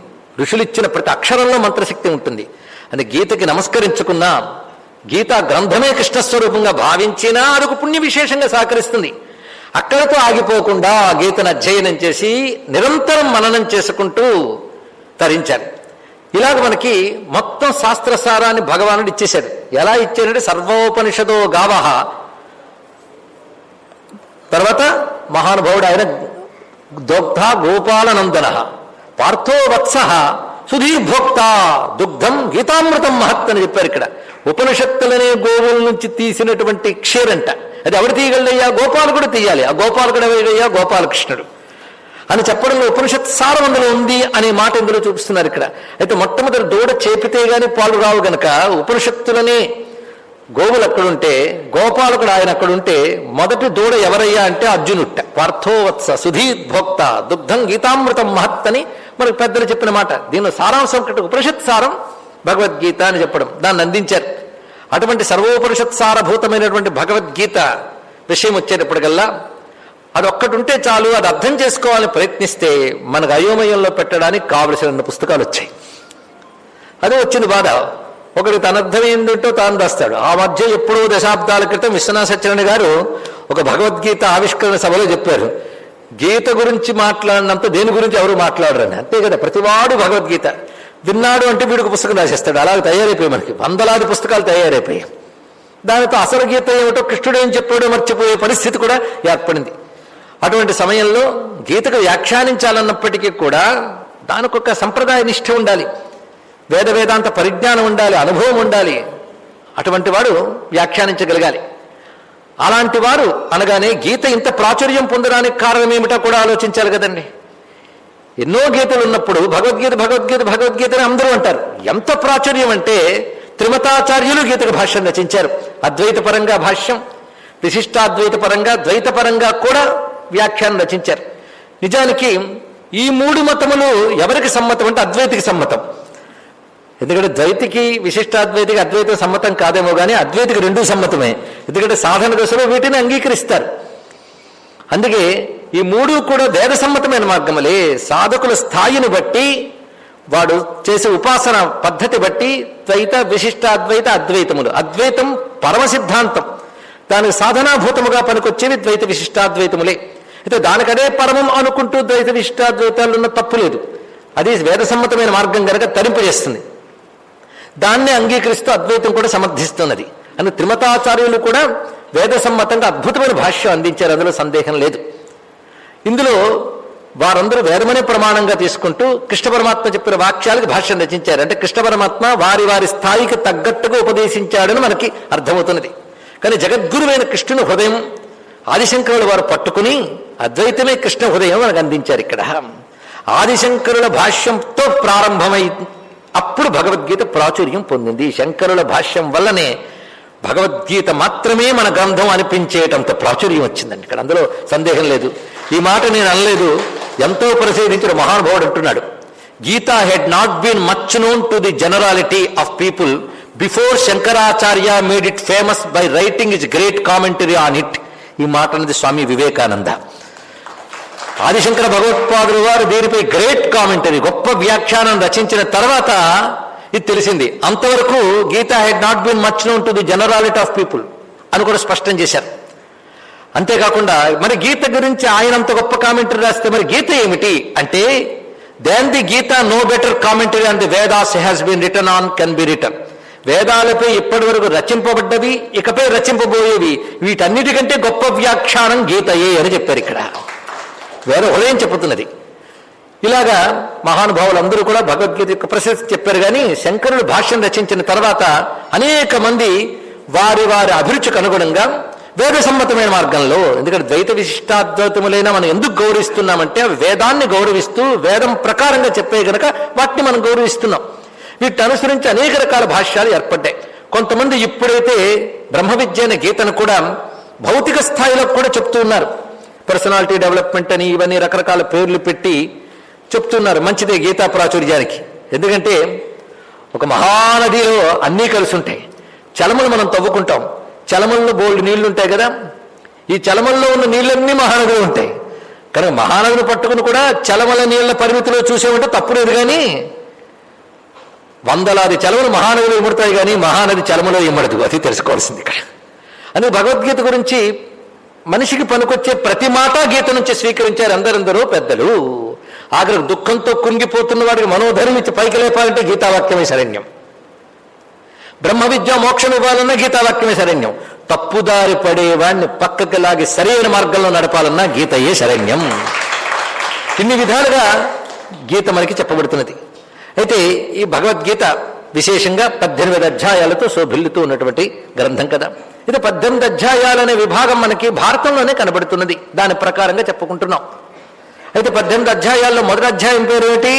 ఋషులు ఇచ్చిన ప్రతి అక్షరంలో మంత్రశక్తి ఉంటుంది. అని గీతకి నమస్కరించుకున్నా, గీతా గ్రంథమే కృష్ణస్వరూపంగా భావించినా అదొక పుణ్య విశేషంగా సహకరిస్తుంది. అక్కడితో ఆగిపోకుండా గీతను అధ్యయనం చేసి నిరంతరం మననం చేసుకుంటూ తరించారు. ఇలాగ మనకి మొత్తం శాస్త్రసారాన్ని భగవానుడు ఇచ్చేశాడు. ఎలా ఇచ్చాడంటే సర్వోపనిషదో గావః, తర్వాత మహానుభావుడు ఆయన దోగ్ధ గోపాలనందన పార్థో వత్సః సుధీర్భోక్త దుగ్ధం గీతామృతం మహత్ అని చెప్పారు. ఇక్కడ ఉపనిషత్తులనే గోవుల నుంచి తీసినటువంటి క్షీరంట. అది ఎవరు తీయగలయ్యా? గోపాలకుడు తీయాలి. ఆ గోపాలకుడు ఎవరయ్యా? గోపాలకృష్ణుడు అని చెప్పడంలో ఉపనిషత్ సారం అందులో ఉంది అనే మాట ఇందులో చూపిస్తున్నారు ఇక్కడ. అయితే మొట్టమొదటి దూడ చేపితే గాని పాలు రావు గనక ఉపనిషత్తులనే గోవులు అక్కడుంటే గోపాలకుడు ఆయన అక్కడుంటే మొదటి దూడ ఎవరయ్యా అంటే అర్జునుట్ట. పార్థోవత్స సుధీర్భోక్త దుగ్ధం గీతామృతం మహత్ అని మనకు పెద్దలు చెప్పిన మాట. దీనిలో సారాంశం ఒకటి ఉపనిషత్ సారం భగవద్గీత అని చెప్పడం, దాన్ని అందించారు. అటువంటి సర్వోపనిషత్ సారభూతమైనటువంటి భగవద్గీత విషయం వచ్చేటప్పటికల్లా అదొక్కటి ఉంటే చాలు. అది అర్థం చేసుకోవాలని ప్రయత్నిస్తే మనకు అయోమయంలో పెట్టడానికి కావలసిన పుస్తకాలు వచ్చాయి. అదే వచ్చింది బాధ. ఒకటి తన అర్థం ఏంటంటో తాను రాస్తాడు. ఆ మధ్య ఎప్పుడో దశాబ్దాల క్రితం విశ్వనాథ సత్యనారాయణ గారు ఒక భగవద్గీత ఆవిష్కరణ సభలో చెప్పారు, గీత గురించి మాట్లాడినంత దేని గురించి ఎవరు మాట్లాడరని. అంతే కదా, ప్రతివాడు భగవద్గీత విన్నాడు అంటే వీడికి పుస్తకం రాసేస్తాడు. అలాగే తయారైపోయి మనకి వందలాది పుస్తకాలు తయారైపోయాయి. దానితో అసలు గీత ఏమిటో కృష్ణుడు ఏం చెప్పాడో మర్చిపోయే పరిస్థితి కూడా ఏర్పడింది. అటువంటి సమయంలో గీతకు వ్యాఖ్యానించాలన్నప్పటికీ కూడా దానికొక సంప్రదాయ నిష్ఠ ఉండాలి, వేదాంత పరిజ్ఞానం ఉండాలి, అనుభవం ఉండాలి. అటువంటి వాడు వ్యాఖ్యానించగలగాలి. అలాంటి వారు అనగానే గీత ఇంత ప్రాచుర్యం పొందడానికి కారణం ఏమిటో కూడా ఆలోచించాలి కదండి. ఎన్నో గీతలు ఉన్నప్పుడు భగవద్గీత భగవద్గీత భగవద్గీత అని అందరూ అంటారు. ఎంత ప్రాచుర్యం అంటే త్రిమతాచార్యులు గీతకు భాష్యం రచించారు. అద్వైత పరంగా భాష్యం, విశిష్టాద్వైత పరంగా, ద్వైత పరంగా కూడా వ్యాఖ్యానం రచించారు. నిజానికి ఈ మూడు మతములు ఎవరికి సమ్మతం అంటే అద్వైతికి సమ్మతం. ఎందుకంటే ద్వైతికి విశిష్టాద్వైతికి అద్వైత సమ్మతం కాదేమో కానీ అద్వైతికి రెండూ సమ్మతమే. ఎందుకంటే సాధన దశలో వీటిని అంగీకరిస్తారు. అందుకే ఈ మూడు కూడా వేద సమ్మతమైన మార్గములే. సాధకుల స్థాయిని బట్టి, వాడు చేసే ఉపాసన పద్ధతి బట్టి ద్వైత విశిష్టాద్వైత అద్వైతములు. అద్వైతం పరమ సిద్ధాంతం, దానికి సాధనాభూతముగా పనికొచ్చేవి ద్వైత విశిష్టాద్వైతములే. అయితే దానికదే పరమం అనుకుంటూ ద్వైత విశిష్టాద్వైతాలున్న తప్పు లేదు. అది వేద సమ్మతమైన మార్గం కనుక తరింపజేస్తుంది. దాన్నే అంగీకరిస్తూ అద్వైతం కూడా సమర్థిస్తున్నది. అని త్రిమతాచార్యులు కూడా వేద సమ్మతంగా అద్భుతమైన భాష్యం అందించారు, అందులో సందేహం లేదు. ఇందులో వారందరూ వేదమనే ప్రమాణంగా తీసుకుంటూ కృష్ణ పరమాత్మ చెప్పిన వాక్యాలకు భాష్యం రచించారు. అంటే కృష్ణ పరమాత్మ వారి వారి స్థాయికి తగ్గట్టుగా ఉపదేశించాడని మనకి అర్థమవుతున్నది. కానీ జగద్గురువైన కృష్ణుని హృదయం ఆదిశంకరుల వారు పట్టుకుని అద్వైతమే కృష్ణ హృదయం మనకు అందించారు. ఇక్కడ ఆదిశంకరుల భాష్యంతో ప్రారంభమై అప్పుడు భగవద్గీత ప్రాచుర్యం పొందింది. శంకరుల భాష్యం వల్లనే భగవద్గీత మాత్రమే మన గ్రంథం అనిపించేటంత ప్రాచుర్యం వచ్చిందండి. ఇక్కడ అందులో సందేహం లేదు. ఈ మాట నేను అనలేదు, ఎంతో పరిశీలించిన మహానుభావుడు అంటున్నాడు, Gita had not been much known to the generality of people before Shankaracharya made it famous by writing his great commentary on it. ఈ మాట అనేది స్వామి వివేకానంద. ఆదిశంకర భగవత్పాదులు వారు దీనిపై గ్రేట్ కామెంటరీ, గొప్ప వ్యాఖ్యానం రచించిన తర్వాత ఇది తెలిసింది. అంతవరకు Gita had not been much known to the generality of people అని కూడా స్పష్టం చేశారు. అంతేకాకుండా మరి గీత గురించి ఆయన అంత గొప్ప కామెంటరీ రాస్తే మరి గీత ఏమిటి అంటే, then the Gita no better commentary on the Vedas has been written on can be written. వేదాలపై ఇప్పటి వరకు రచింపబడ్డవి, ఇకపై రచింపబోయేవి, వీటన్నిటికంటే గొప్ప వ్యాఖ్యానం గీతయే అని చెప్పారు. ఇక్కడ వేద హృదయం చెప్పుతున్నది. ఇలాగా మహానుభావులందరూ కూడా భగవద్గీత యొక్క ప్రశస్తి చెప్పారు. కానీ శంకరుడు భాష్యం రచించిన తర్వాత అనేక మంది వారి వారి అభిరుచికి అనుగుణంగా వేద సమ్మతమైన మార్గంలో, ఎందుకంటే ద్వైత విశిష్టాద్వైతములైనా మనం ఎందుకు గౌరవిస్తున్నామంటే అవి వేదాన్ని గౌరవిస్తూ వేదం ప్రకారంగా చెప్పే గనక వాటిని మనం గౌరవిస్తున్నాం. వీటిని అనుసరించి అనేక రకాల భాష్యాలు ఏర్పడ్డాయి. కొంతమంది ఇప్పుడైతే బ్రహ్మ విద్య అనే గీతను కూడా భౌతిక స్థాయిలో కూడా చెప్తూ ఉన్నారు. పర్సనాలిటీ డెవలప్మెంట్ అని ఇవన్నీ రకరకాల పేర్లు పెట్టి చెప్తున్నారు. మంచిదే గీతా ప్రాచుర్యానికి. ఎందుకంటే ఒక మహానదిలో అన్నీ కలిసి ఉంటాయి. చలమలు మనం తవ్వుకుంటాం, చలమల్లో బోల్డ్ నీళ్లు ఉంటాయి కదా, ఈ చలమల్లో ఉన్న నీళ్ళన్నీ మహానదిలో ఉంటాయి. కనుక మహానదిని పట్టుకుని కూడా చలమల నీళ్ల పరిమితిలో చూసేమంటే తప్పులేదు. కానీ వందలాది చలమలు మహానదిలో ఇముడతాయి, కానీ మహానది చలమలో ఇమ్మడదు. అది తెలుసుకోవాల్సింది ఇక్కడ. అందుకే భగవద్గీత గురించి మనిషికి పనికొచ్చే ప్రతి మాట గీత నుంచి స్వీకరించారు అందరెందరో పెద్దలు. ఆఖరికి దుఃఖంతో కుంగిపోతున్న వాడికి మనోధర్మి ఇచ్చి పైకి లేపాలంటే గీతావాక్యమే శరణ్యం. బ్రహ్మ విద్య మోక్షం ఇవ్వాలన్నా గీతావాక్యమే శరణ్యం. తప్పుదారి పడేవాడిని పక్కకి లాగి సరైన మార్గంలో నడపాలన్నా గీతయే శరణ్యం. ఇన్ని విధాలుగా గీత మనకి చెప్పబడుతున్నది. అయితే ఈ భగవద్గీత విశేషంగా 18 అధ్యాయాలతో శోభిల్లుతూ ఉన్నటువంటి గ్రంథం కదా. ఇది 18 అధ్యాయాలనే విభాగం మనకి భారతంలోనే కనబడుతున్నది. దాని ప్రకారంగా చెప్పుకుంటున్నాం. అయితే 18 అధ్యాయాల్లో మొదటి అధ్యాయం పేరు ఏమిటి?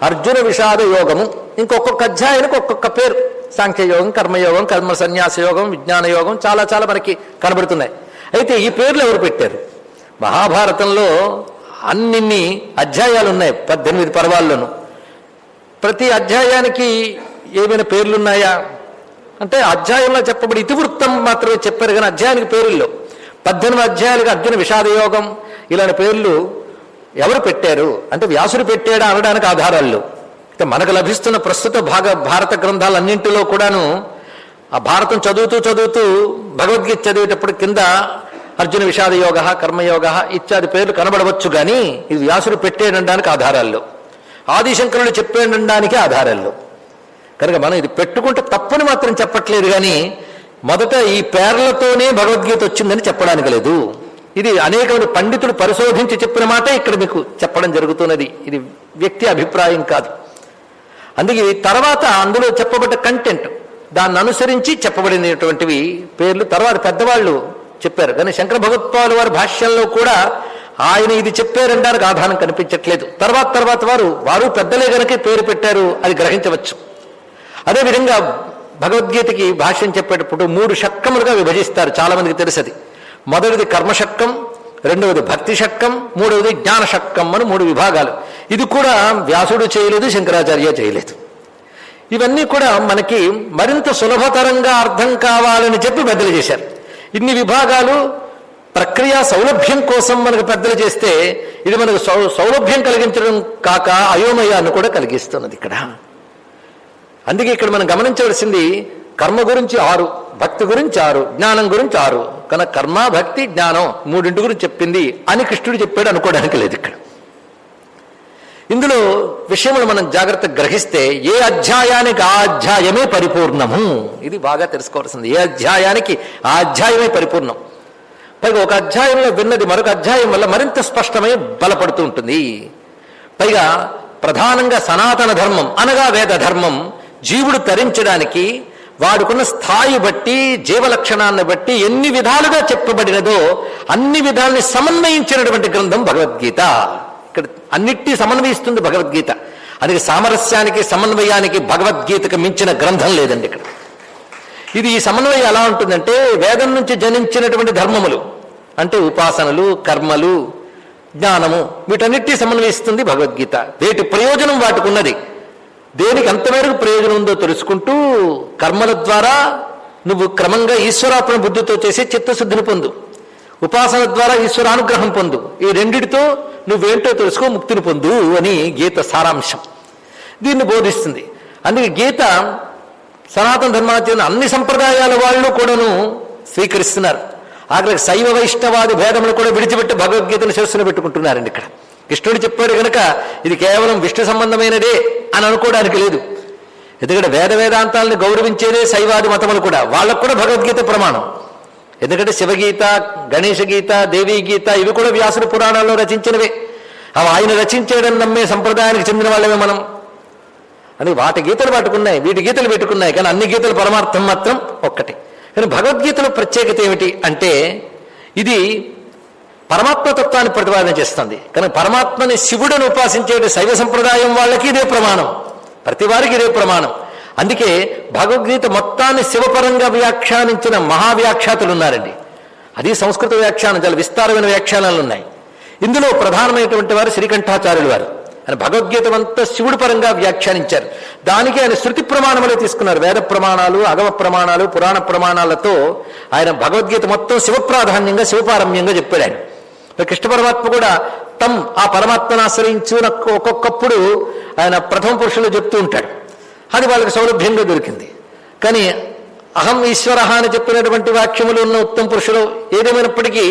అర్జున విషాద యోగము. ఇంకొక్కొక్క అధ్యాయానికి ఒక్కొక్క పేరు. సాంఖ్యయోగం, కర్మయోగం, కర్మ సన్యాస యోగం, విజ్ఞాన యోగం, చాలా చాలా మనకి కనబడుతున్నాయి. అయితే ఈ పేర్లు ఎవరు పెట్టారు? మహాభారతంలో అన్నిన్ని అధ్యాయాలు ఉన్నాయి 18 పర్వాల్లోనూ. ప్రతి అధ్యాయానికి ఏమైనా పేర్లున్నాయా అంటే అధ్యాయంలో చెప్పబడి ఇతివృత్తం మాత్రమే చెప్పారు. కానీ అధ్యాయానికి పేర్లలో 18 అధ్యాయాలకు అర్జున విషాదయోగం ఇలాంటి పేర్లు ఎవరు పెట్టారు అంటే వ్యాసుడు పెట్టాడా అనడానికి ఆధారాలు. అయితే మనకు లభిస్తున్న ప్రస్తుత భారత గ్రంథాలన్నింటిలో కూడాను ఆ భారతం చదువుతూ భగవద్గీత చదివేటప్పుడు కింద అర్జున విషాదయోగ, కర్మయోగ ఇత్యాది పేర్లు కనబడవచ్చు. కానీ ఇది వ్యాసుడు పెట్టాడనడానికి ఆధారాల్లో, ఆదిశంకరులు చెప్పాడనడానికి ఆధారాల్లో. కనుక మనం ఇది పెట్టుకుంటే తప్పని మాత్రం చెప్పట్లేదు. కానీ మొదట ఈ పేర్లతోనే భగవద్గీత వచ్చిందని చెప్పడానికి లేదు. ఇది అనేక పండితులు పరిశోధించి చెప్పిన మాట ఇక్కడ మీకు చెప్పడం జరుగుతున్నది. ఇది వ్యక్తి అభిప్రాయం కాదు. అందుకే తర్వాత అందులో చెప్పబడ్డ కంటెంట్ దాన్ని అనుసరించి చెప్పబడినటువంటివి పేర్లు తర్వాత పెద్దవాళ్ళు చెప్పారు. కానీ శంకర భగవత్పాదుల వారి భాష్యంలో కూడా ఆయన ఇది చెప్పారనడానికి ఆధారం కనిపించట్లేదు. తర్వాత వారు పెద్దలే గనక పేరు పెట్టారు, అది గ్రహించవచ్చు. అదేవిధంగా భగవద్గీతకి భాష్యం చెప్పేటప్పుడు 3 షట్కములుగా విభజిస్తారు. చాలా మందికి తెలుసది. మొదటిది కర్మషట్కం, రెండవది భక్తి షట్కం, మూడవది జ్ఞాన షట్కం అని 3 విభాగాలు. ఇది కూడా వ్యాసుడు చేయలేదు, శంకరాచార్య చేయలేదు. ఇవన్నీ కూడా మనకి మరింత సులభతరంగా అర్థం కావాలని చెప్పి పెద్దలు చేశారు. ఇన్ని విభాగాలు ప్రక్రియా సౌలభ్యం కోసం మనకు పెద్దలు చేస్తే ఇది మనకు సౌలభ్యం కలిగించడం కాక అయోమయాన్ని కూడా కలిగిస్తున్నది ఇక్కడ. అందుకే ఇక్కడ మనం గమనించవలసింది కర్మ గురించి 6, భక్తి గురించి 6, జ్ఞానం గురించి 6. కనుక కర్మ, భక్తి, జ్ఞానం 3 గురించి చెప్పింది అని కృష్ణుడు చెప్పాడు అనుకోవడానికి లేదు ఇక్కడ. ఇందులో విషయములు మనం జాగ్రత్తగా గ్రహిస్తే ఏ అధ్యాయానికి ఆ అధ్యాయమే పరిపూర్ణము. ఇది బాగా తెలుసుకోవాల్సింది. ఏ అధ్యాయానికి ఆ అధ్యాయమే పరిపూర్ణం. పైగా ఒక అధ్యాయంలో విన్నది మరొక అధ్యాయం వల్ల మరింత స్పష్టమై బలపడుతూ ఉంటుంది. పైగా ప్రధానంగా సనాతన ధర్మం అనగా వేద ధర్మం జీవుడు తరించడానికి వాడుకున్న స్థాయి బట్టి జీవలక్షణాన్ని బట్టి ఎన్ని విధాలుగా చెప్పబడినదో అన్ని విధాలని సమన్వయించినటువంటి గ్రంథం భగవద్గీత. ఇక్కడ అన్నిటి సమన్వయిస్తుంది భగవద్గీత. అందుకే సామరస్యానికి సమన్వయానికి భగవద్గీతకు మించిన గ్రంథం లేదండి ఇక్కడ. ఇది ఈ సమన్వయం ఎలా ఉంటుందంటే వేదం నుంచి జనించినటువంటి ధర్మములు అంటే ఉపాసనలు, కర్మలు, జ్ఞానము వీటన్నిటి సమన్వయిస్తుంది భగవద్గీత. వీటి ప్రయోజనం వాటికి ఉన్నది. దేనికి ఎంతమేరకు ప్రయోజనం ఉందో తెలుసుకుంటూ కర్మల ద్వారా నువ్వు క్రమంగా ఈశ్వరార్పణ బుద్ధితో చేసి చిత్తశుద్ధిని పొందు, ఉపాసన ద్వారా ఈశ్వరానుగ్రహం పొందు, ఈ రెండిటితో నువ్వేంటో తెలుసుకో ముక్తిని పొందు అని గీత సారాంశం దీన్ని బోధిస్తుంది. అందుకే గీత సనాతన ధర్మాచరణ అన్ని సంప్రదాయాల వాళ్ళు కూడాను స్వీకరిస్తున్నారు. ఆఖరికి శైవ వైష్ణవాది భేదములు కూడా విడిచిపెట్టి భగవద్గీతను శిరస్సును పెట్టుకుంటున్నారండి. ఇక్కడ కృష్ణుడు చెప్పాడు కనుక ఇది కేవలం విష్ణు సంబంధమైనదే అని అనుకోవడానికి లేదు. ఎందుకంటే వేదాంతాలను గౌరవించేదే శైవాది మతములు కూడా, వాళ్ళకు కూడా భగవద్గీత ప్రమాణం. ఎందుకంటే శివగీత, గణేశ గీత, దేవీ గీత ఇవి కూడా వ్యాసుడు పురాణాల్లో రచించినవే. అవి ఆయన రచించేయడం నమ్మే సంప్రదాయానికి చెందిన వాళ్ళమే మనం. అని వాటి గీతలు పట్టుకున్నాయి, వీటి గీతలు పెట్టుకున్నాయి, కానీ అన్ని గీతల పరమార్థం మాత్రం ఒక్కటే. కానీ భగవద్గీతలో ప్రత్యేకత ఏమిటి అంటే ఇది పరమాత్మతత్వాన్ని ప్రతిపాదన చేస్తుంది. కానీ పరమాత్మని శివుడిని ఉపాసించే శైవ సంప్రదాయం వాళ్ళకి ఇదే ప్రమాణం, ప్రతి వారికి ఇదే ప్రమాణం. అందుకే భగవద్గీత మొత్తాన్ని శివపరంగా వ్యాఖ్యానించిన మహావ్యాఖ్యాతులు ఉన్నారండి. అది సంస్కృత వ్యాఖ్యానం, చాలా విస్తారమైన వ్యాఖ్యానాలు ఉన్నాయి. ఇందులో ప్రధానమైనటువంటి వారు శ్రీకంఠాచార్యులు వారు. ఆయన భగవద్గీత అంతా శివుడి పరంగా వ్యాఖ్యానించారు. దానికి ఆయన శృతి ప్రమాణములే తీసుకున్నారు. వేద ప్రమాణాలు, అగమ ప్రమాణాలు, పురాణ ప్రమాణాలతో ఆయన భగవద్గీత మొత్తం శివప్రాధాన్యంగా, శివపారమ్యంగా చెప్పాడు ఆయన. కృష్ణ పరమాత్మ కూడా ఆ పరమాత్మను ఆశ్రయించు ఒక్కొక్కప్పుడు ఆయన ప్రథమ పురుషులు చెప్తూ ఉంటాడు. అది వాళ్ళకి సౌలభ్యంగా దొరికింది. కానీ అహం ఈశ్వర అని చెప్పినటువంటి వాక్యములు ఉన్న ఉత్తమ పురుషులు ఏదేమైనప్పటికీ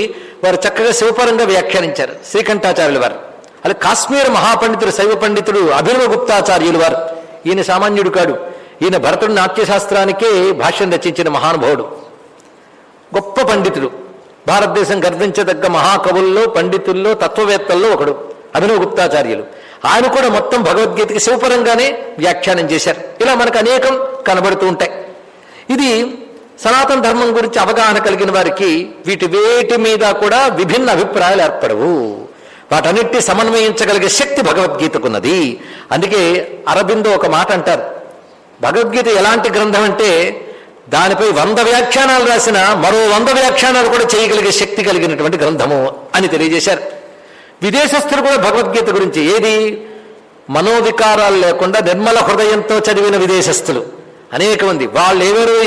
వారు చక్కగా శివపరంగా వ్యాఖ్యానించారు శ్రీకంఠాచార్యులు వారు. అలా కాశ్మీర్ మహాపండితుడు, శైవ పండితుడు అభినవ గుప్తాచార్యులు వారు. ఈయన సామాన్యుడు కాడు. ఈయన భరతుడి నాట్యశాస్త్రానికే భాష్యం రచించిన మహానుభావుడు, గొప్ప పండితుడు. భారతదేశం గర్వించదగ్గ మహాకవుల్లో, పండితుల్లో, తత్వవేత్తల్లో ఒకడు అభినవ గుప్తాచార్యులు. ఆయన కూడా మొత్తం భగవద్గీతకి శివపరంగానే వ్యాఖ్యానం చేశారు. ఇలా మనకు అనేకం కనబడుతూ ఉంటాయి. ఇది సనాతన ధర్మం గురించి అవగాహన కలిగిన వారికి వేటి మీద కూడా విభిన్న అభిప్రాయాలు ఏర్పడవు. వాటన్నిటి సమన్వయించగలిగే శక్తి భగవద్గీతకున్నది. అందుకే అరబిందో ఒక మాట అంటారు, భగవద్గీత ఎలాంటి గ్రంథం అంటే దానిపై 100 వ్యాఖ్యానాలు రాసిన మరో 100 వ్యాఖ్యానాలు కూడా చేయగలిగే శక్తి కలిగినటువంటి గ్రంథము అని తెలియజేశారు. విదేశస్థులు కూడా భగవద్గీత గురించి ఏది మనోవికారాలు లేకుండా నిర్మల హృదయంతో చదివిన విదేశస్థులు అనేక మంది, వాళ్ళు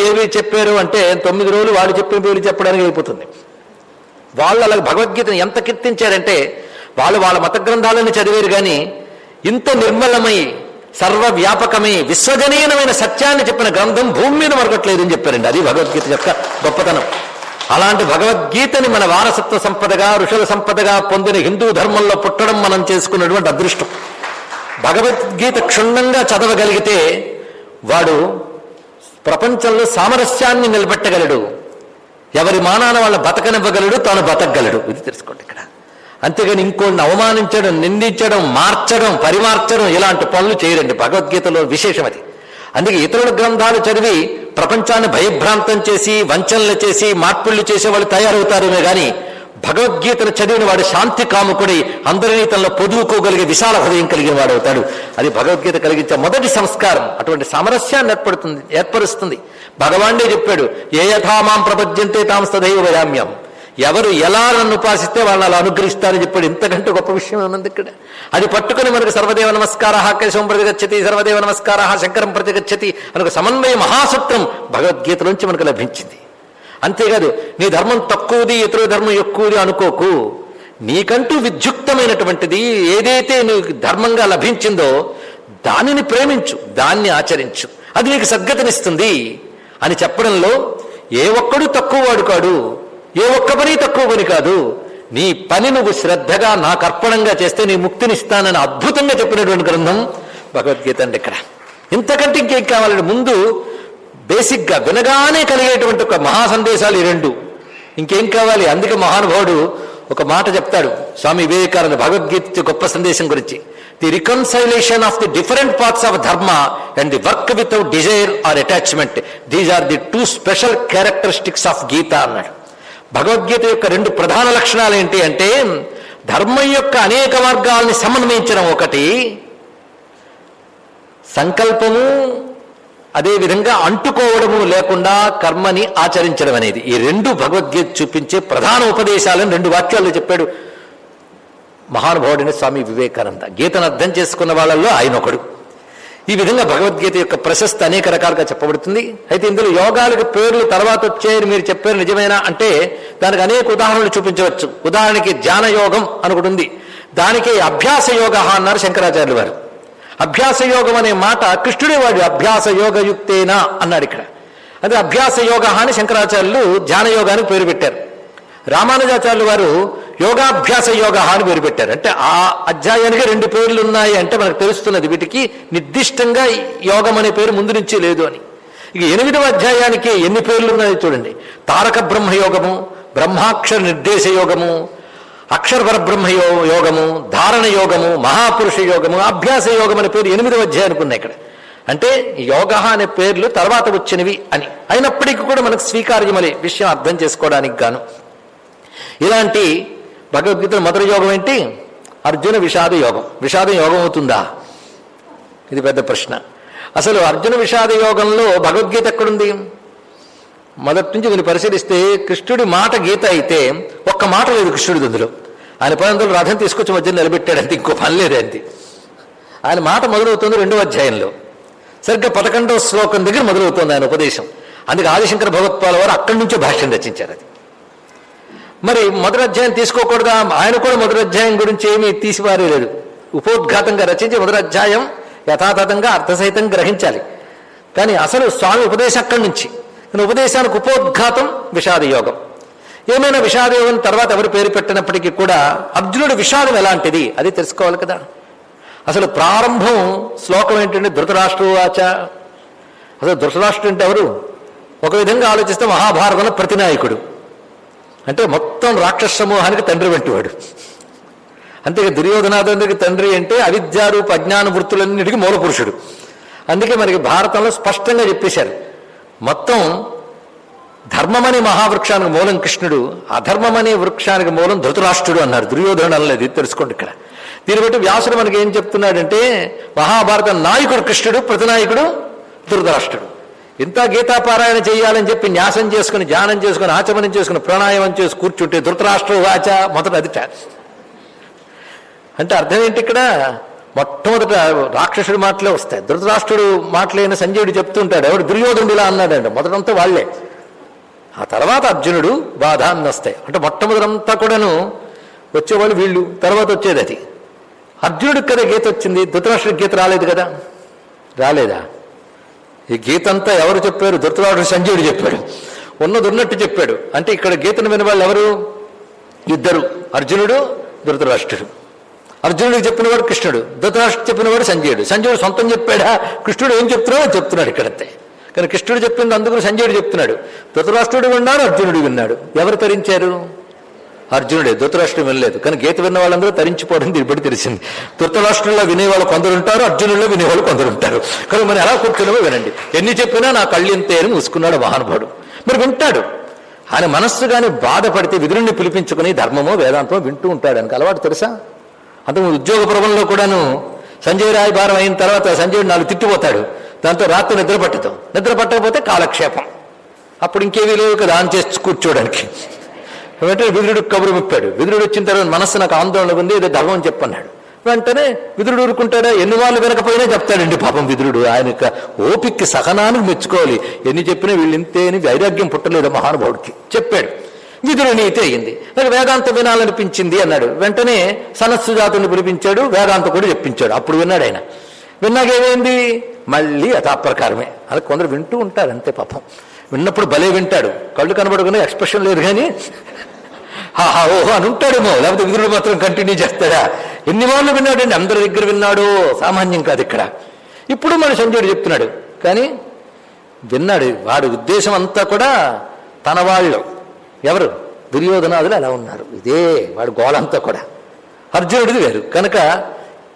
ఏవి చెప్పారు అంటే 9 రోజులు వాళ్ళు చెప్పిన పేర్లు చెప్పడానికి అయిపోతుంది. వాళ్ళు అలా భగవద్గీతను ఎంత కీర్తించారంటే వాళ్ళ మత గ్రంథాలను చదివారు, కానీ ఇంత నిర్మలమై సర్వవ్యాపకమై విశ్వజనీయమైన సత్యాన్ని చెప్పిన గ్రంథం భూమి మీద మరొకట్లేదని చెప్పారండి. అది భగవద్గీత యొక్క గొప్పతనం. అలాంటి భగవద్గీతని మన వారసత్వ సంపదగా, ఋషుల సంపదగా పొందిన హిందూ ధర్మంలో పుట్టడం మనం చేసుకున్నటువంటి అదృష్టం. భగవద్గీత క్షుణ్ణంగా చదవగలిగితే వాడు ప్రపంచంలో సామరస్యాన్ని నిలబెట్టగలడు, ఎవరి మానాన వాళ్ళ బతకనివ్వగలడు, తాను బతకగలడు. ఇది తెలుసుకోండి ఇక్కడ. అంతేగాని ఇంకోటిని అవమానించడం, నిందించడం, మార్చడం, పరిమార్చడం ఇలాంటి పనులు చేయరండి. భగవద్గీతలో విశేషం అది. అందుకే ఇతరుల గ్రంథాలు చదివి ప్రపంచాన్ని భయభ్రాంతం చేసి, వంచనలు చేసి, మార్పుళ్ళు చేసే వాళ్ళు తయారవుతారేమే కానీ భగవద్గీతను చదివిన వాడు శాంతి కాముకుడి, అందరినీ తనలో పొదువుకోగలిగే విశాల హృదయం కలిగిన వాడు అవుతాడు. అది భగవద్గీత కలిగించే మొదటి సంస్కారం. అటువంటి సామరస్యాన్ని ఏర్పరుస్తుంది. భగవానుడే చెప్పాడు, ఏ యథామాం ప్రపద్యంతే తాం తథైవ వయామ్యం. ఎవరు ఎలా నన్ను ఉపాసిస్తే వాళ్ళని అలా అనుగ్రహిస్తారని చెప్పాడు. ఇంతకంటే గొప్ప విషయం ఉన్నది ఇక్కడ. అది పట్టుకుని మనకు సర్వదేవ నమస్కార కేశవం ప్రతిగచ్చతి, సర్వదేవ నమస్కార శంకరం ప్రతిగచ్చతి అని ఒక సమన్వయ మహాసూత్రం భగవద్గీతలోంచి మనకు లభించింది. అంతేకాదు నీ ధర్మం తక్కువది, ఇతరుల ధర్మం ఎక్కువది అనుకోకు. నీకంటూ విద్యుక్తమైనటువంటిది ఏదైతే నీకు ధర్మంగా లభించిందో దానిని ప్రేమించు, దాన్ని ఆచరించు, అది నీకు సద్గతినిస్తుంది అని చెప్పడంలో ఏ ఒక్కడు తక్కువ వాడు కాడు, ఏ ఒక్క పని తక్కువ పని కాదు. నీ పని నువ్వు శ్రద్ధగా నాకు అర్పణంగా చేస్తే నీ ముక్తినిస్తానని అద్భుతంగా చెప్పినటువంటి గ్రంథం భగవద్గీత అండి. ఇక్కడ ఇంతకంటే ఇంకేం కావాలంటే ముందు బేసిక్గా వినగానే కలిగేటువంటి ఒక మహా సందేశాలు ఈ రెండు. ఇంకేం కావాలి? అందుకే మహానుభావుడు ఒక మాట చెప్తాడు స్వామి వివేకానంద భగవద్గీత గొప్ప సందేశం గురించి. The reconciliation of the different parts of dharma and the work without desire or attachment, these are the 2 special characteristics of Gita అన్నాడు. భగవద్గీత యొక్క 2 ప్రధాన లక్షణాలు ఏంటి అంటే, ధర్మం యొక్క అనేక మార్గాల్ని సమన్వయించడం ఒకటి, సంకల్పము అదేవిధంగా అంటుకోవడము లేకుండా కర్మని ఆచరించడం అనేది. ఈ 2 భగవద్గీత చూపించే ప్రధాన ఉపదేశాలను 2 వాక్యాల్లో చెప్పాడు మహానుభావుడైన స్వామి వివేకానంద. గీతను అర్థం చేసుకున్న వాళ్ళల్లో ఆయన ఒకడు. ఈ విధంగా భగవద్గీత యొక్క ప్రశస్తి అనేక రకాలుగా చెప్పబడుతుంది. అయితే ఇందులో యోగాలకు పేర్లు తర్వాత వచ్చాయని మీరు చెప్పారు నిజమేనా అంటే, దానికి అనేక ఉదాహరణలు చూపించవచ్చు. ఉదాహరణకి ధ్యాన యోగం అని ఒకటి ఉంది, దానికే అభ్యాస యోగ అన్నారు శంకరాచార్యులు వారు. అభ్యాస యోగం అనే మాట కృష్ణుడే వాడు, అభ్యాస యోగయుక్తేనా అన్నాడు ఇక్కడ. అదే అభ్యాస యోగ అని శంకరాచార్యులు ధ్యాన యోగానికి పేరు పెట్టారు. రామానుజాచార్యులు వారు యోగాభ్యాస యోగ అని పేరు పెట్టారు. అంటే ఆ అధ్యాయానికి 2 పేర్లు ఉన్నాయి అంటే మనకు తెలుస్తున్నది వీటికి నిర్దిష్టంగా యోగం అనే పేరు ముందు నుంచి లేదు అని. ఇక 8వ అధ్యాయానికి ఎన్ని పేర్లు ఉన్నాయో చూడండి. తారక బ్రహ్మయోగము, బ్రహ్మాక్షర నిర్దేశ యోగము, అక్షర పరబ్రహ్మ యోగము, ధారణ యోగము, మహాపురుష యోగము, అభ్యాస యోగం అనే పేరు 8వ అధ్యాయానికి ఉన్నాయి ఇక్కడ. అంటే యోగ అనే పేర్లు తర్వాత వచ్చినవి అని. అయినప్పటికీ కూడా మనకు స్వీకార్యమనే విషయం అర్థం చేసుకోవడానికి గాను ఇలాంటి భగవద్గీతలో మొదటి యోగం ఏంటి? అర్జున విషాద యోగం. విషాదం యోగం అవుతుందా? ఇది పెద్ద ప్రశ్న. అసలు అర్జున విషాద యోగంలో భగవద్గీత ఎక్కడుంది? మొదటి నుంచి మీరు పరిశీలిస్తే కృష్ణుడి మాట గీత అయితే ఒక్క మాట లేదు కృష్ణుడి అందులో. ఆయన పదంలో రథం తీసుకొచ్చి మధ్య నిలబెట్టాడంతే, ఇంకో పని లేదంతే. ఆయన మాట మొదలవుతుంది 2వ అధ్యాయంలో, సరిగ్గా 11వ శ్లోకం దగ్గర మొదలవుతుంది ఆయన ఉపదేశం. అందుకే ఆదిశంకర భగవత్పాల వారు అక్కడి నుంచే భాష్యం రచించారు. అది మరి మొదటి అధ్యాయం తీసుకోకూడదా? ఆయన కూడా మొదటి అధ్యాయం గురించి ఏమీ తీసిపారేలేదు. ఉపోద్ఘాతంగా రచించి మొదటి అధ్యాయం యథాతథంగా అర్థసహితం గ్రహించాలి. కానీ అసలు స్వామి ఉపదేశం అక్కడి నుంచి. ఉపదేశానికి ఉపోద్ఘాతం విషాద యోగం. ఏమైనా విషాద యోగం తర్వాత ఎవరు పేరు పెట్టినప్పటికీ కూడా అర్జునుడి విషాదం ఎలాంటిది అది తెలుసుకోవాలి కదా. అసలు ప్రారంభం శ్లోకం ఏంటంటే ధృతరాష్ట్రవాచ. అసలు ధృతరాష్ట్రుడు అంటే ఎవరు? ఒక విధంగా ఆలోచిస్తే మహాభారతంలో ప్రతినాయకుడు, అంటే మొత్తం రాక్షస సమూహానికి తండ్రి వంటివాడు. అంతే దుర్యోధనాథునికి తండ్రి అంటే అవిద్యారూప అజ్ఞాన వృత్తులన్నిటికీ మూల పురుషుడు. అందుకే మనకి భారతంలో స్పష్టంగా చెప్పేశారు, మొత్తం ధర్మమనే మహావృక్షానికి మూలం కృష్ణుడు, అధర్మమనే వృక్షానికి మూలం ధృతరాష్ట్రుడు అన్నారు. దుర్యోధనుడు అనలేదు. ఇది తెలుసుకోండి ఇక్కడ. దీన్ని బట్టి వ్యాసుడు మనకి ఏం చెప్తున్నాడంటే, మహాభారత నాయకుడు కృష్ణుడు, ప్రతినాయకుడు ధృతరాష్ట్రుడు. ఇంత గీతాపారాయణ చేయాలని చెప్పి న్యాసం చేసుకుని, ధ్యానం చేసుకుని, ఆచమనం చేసుకుని, ప్రాణాయామం చేసి కూర్చుంటే ధృతరాష్ట్ర వాచ మొదట అదిట. అంటే అర్థం ఏంటి ఇక్కడ? మొట్టమొదట రాక్షసుడి మాటలే వస్తాయి. ధృతరాష్ట్రుడు మాటలైన సంజయుడు చెప్తుంటాడు, ఎవడు దుర్యోధనుడు ఇలా అన్నాడంట. మొదటంతా వాళ్లే, ఆ తర్వాత అర్జునుడు బాధ అన్ని వస్తాయి. అంటే మొట్టమొదటంతా కూడాను వచ్చేవాళ్ళు వీళ్ళు, తర్వాత వచ్చేది అది. అర్జునుడికి కదా గీత వచ్చింది, ధృతరాష్ట్రుడికి గీత రాలేదు కదా. రాలేదా? ఈ గీత అంతా ఎవరు చెప్పారు? ధృతరాష్ట్రుడు సంజయుడు చెప్పాడు, ఉన్నది ఉన్నట్టు చెప్పాడు. అంటే ఇక్కడ గీతను విని వాళ్ళు ఎవరు? ఇద్దరు, అర్జునుడు ధృతరాష్ట్రుడు. అర్జునుడికి చెప్పినవాడు కృష్ణుడు, ధృతరాష్ట్రుడు చెప్పినవాడు సంజయుడు. సంజయుడు సొంతం చెప్పాడా? కృష్ణుడు ఏం చెప్తున్నాడో చెప్తున్నాడు ఇక్కడంతే. కానీ కృష్ణుడు చెప్పింది అందుకు సంజయుడు చెప్తున్నాడు. ధృతరాష్ట్రుడు విన్నాడు, అర్జునుడు విన్నాడు. ఎవరు తరించారు? అర్జునుడే. ధృతరాష్ట్రుడు వినలేదు. కానీ గీత విన్న వాళ్ళందరూ తరించిపోవడం దీనిపడి తెలిసింది. ధృతరాష్ట్రంలో వినేవాళ్ళు కొందరు ఉంటారు, అర్జునుల్లో వినేవాళ్ళు కొందరు ఉంటారు. కానీ మనం ఎలా కూర్చున్నామో వినండి. ఎన్ని చెప్పినా నా కళ్ళు ఇంతే అని మూసుకున్నాడు మహానుభావుడు. మరి వింటాడు. ఆయన మనస్సు కానీ బాధపడితే విదురుణ్ణి పిలిపించుకుని ధర్మమో వేదాంతమో వింటూ ఉంటాడు. ఆయనకు అలవాటు తెలుసా? అంతకు ఉద్యోగ పర్వంలో కూడాను సంజయ్ రాయబారం అయిన తర్వాత సంజయుడు 4 తిట్టిపోతాడు. దాంతో రాత్రి నిద్ర పట్టదు. నిద్ర పట్టకపోతే కాలక్షేపం. అప్పుడు ఇంకేమీ లేవు కదా అని చేసి కూర్చోడానికి. వెంటనే విదురుడికి కబురు విప్పాడు. విదురుడు వచ్చిన తర్వాత మనస్సు నాకు ఆందోళన ఉంది, ఏదో ధర్మం చెప్పన్నాడు. వెంటనే విదురుడు ఊరుకుంటాడా? ఎన్ని వాళ్ళు వినకపోయినా చెప్తాడండి పాపం విదురుడు. ఆయన ఓపిక్కి సహనానికి మెచ్చుకోవాలి. ఎన్ని చెప్పినా వీళ్ళు ఇంతే అని వైరాగ్యం పుట్టలేదు మహానుభావుడికి. చెప్పాడు. విదురు నీతి అయింది. నాకు వేదాంతం వినాలనిపించింది అన్నాడు. వెంటనే సనస్సు జాతుని పిలిపించాడు, వేదాంతం కూడా చెప్పించాడు. అప్పుడు విన్నాడు ఆయన. విన్నాకేమైంది? మళ్ళీ యథాప్రకారమే. అలా కొందరు వింటూ ఉంటారు అంతే పాపం. విన్నప్పుడు భలే వింటాడు, కళ్ళు కనబడుకునే ఎక్స్ప్రెషన్ లేదు, కానీ హాహా ఓహో అని ఉంటాడేమో. లేకపోతే విదురుడు మాత్రం కంటిన్యూ చేస్తాడా? ఎన్ని వాళ్ళు విన్నాడండి, అందరి దగ్గర విన్నాడు. సామాన్యం కాదు ఇక్కడ. ఇప్పుడు మన సంజయుడు చెప్తున్నాడు, కానీ విన్నాడు. వాడి ఉద్దేశం అంతా కూడా తన వాళ్ళు ఎవరు? దుర్యోధనాదులు అలా ఉన్నారు. ఇదే వాడు గోలంతా కూడా. అర్జునుడిది వేరు కనుక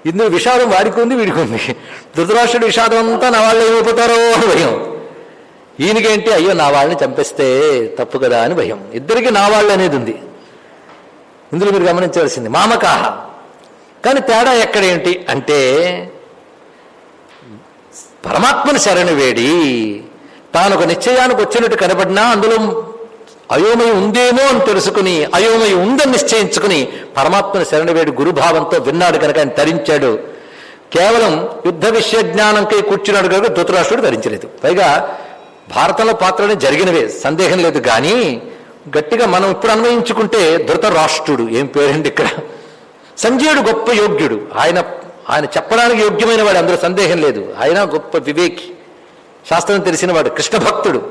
ఇందులో విషాదం వాడికి ఉంది, వీడికి ఉంది. ధృతరాష్ట్రుడి విషాదం అంతా నా వాళ్ళు ఏమైపోతారో అని భయం. ఈయనకేంటి, అయ్యో నా వాళ్ళని చంపేస్తే తప్పు కదా అని భయం. ఇద్దరికి నా వాళ్ళు అనేది ఉంది. ఇందులో మీరు గమనించవలసింది మామకాహ. కానీ తేడా ఎక్కడేంటి అంటే పరమాత్మని శరణు వేడి తాను ఒక నిశ్చయానికి వచ్చినట్టు కనబడినా అందులో అయోమయం ఉందేమో అని తెలుసుకుని అయోమయం ఉందని నిశ్చయించుకుని పరమాత్మని శరణు వేడి గురుభావంతో విన్నాడు కనుక ఆయన తరించాడు. కేవలం యుద్ధ విషయ జ్ఞానంకై కూర్చున్నాడు కనుక ధృతరాష్ట్రుడు ధరించలేదు. పైగా భారతంలో పాత్రనే జరిగినవే, సందేహం లేదు. కానీ గట్టిగా మనం ఇప్పుడు అన్వయించుకుంటే ధృతరాష్ట్రుడు ఏం పేరండి ఇక్కడ. సంజయుడు గొప్ప యోగ్యుడు, ఆయన చెప్పడానికి యోగ్యమైన వాడు, అందులో సందేహం లేదు. ఆయన గొప్ప వివేకి, శాస్త్రం తెలిసినవాడు, కృష్ణ భక్తుడు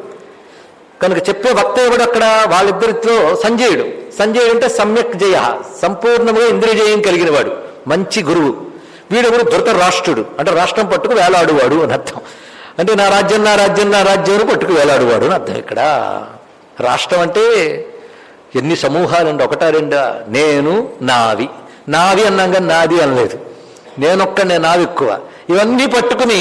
కనుక చెప్పే వక్త ఎవడు అక్కడ? వాళ్ళిద్దరిలో సంజయుడు. సంజయుడు అంటే సమ్యక్ జయ, సంపూర్ణంగా ఇంద్రియ జయం కలిగిన వాడు, మంచి గురువు. వీడెవడు? ధృతరాష్ట్రుడు అంటే రాష్ట్రం పట్టుకు వేలాడువాడు అని అర్థం. అంటే నా రాజ్యం నా రాజ్యం నా రాజ్యం పట్టుకు వేలాడువాడు అని అర్థం. ఇక్కడ రాష్ట్రం అంటే ఎన్ని సమూహాలండి, ఒకటా రెండా? నేను నావి, నావి అన్నాం కానీ నాది అనలేదు. నేనొక్కడే, నావి ఎక్కువ. ఇవన్నీ పట్టుకుని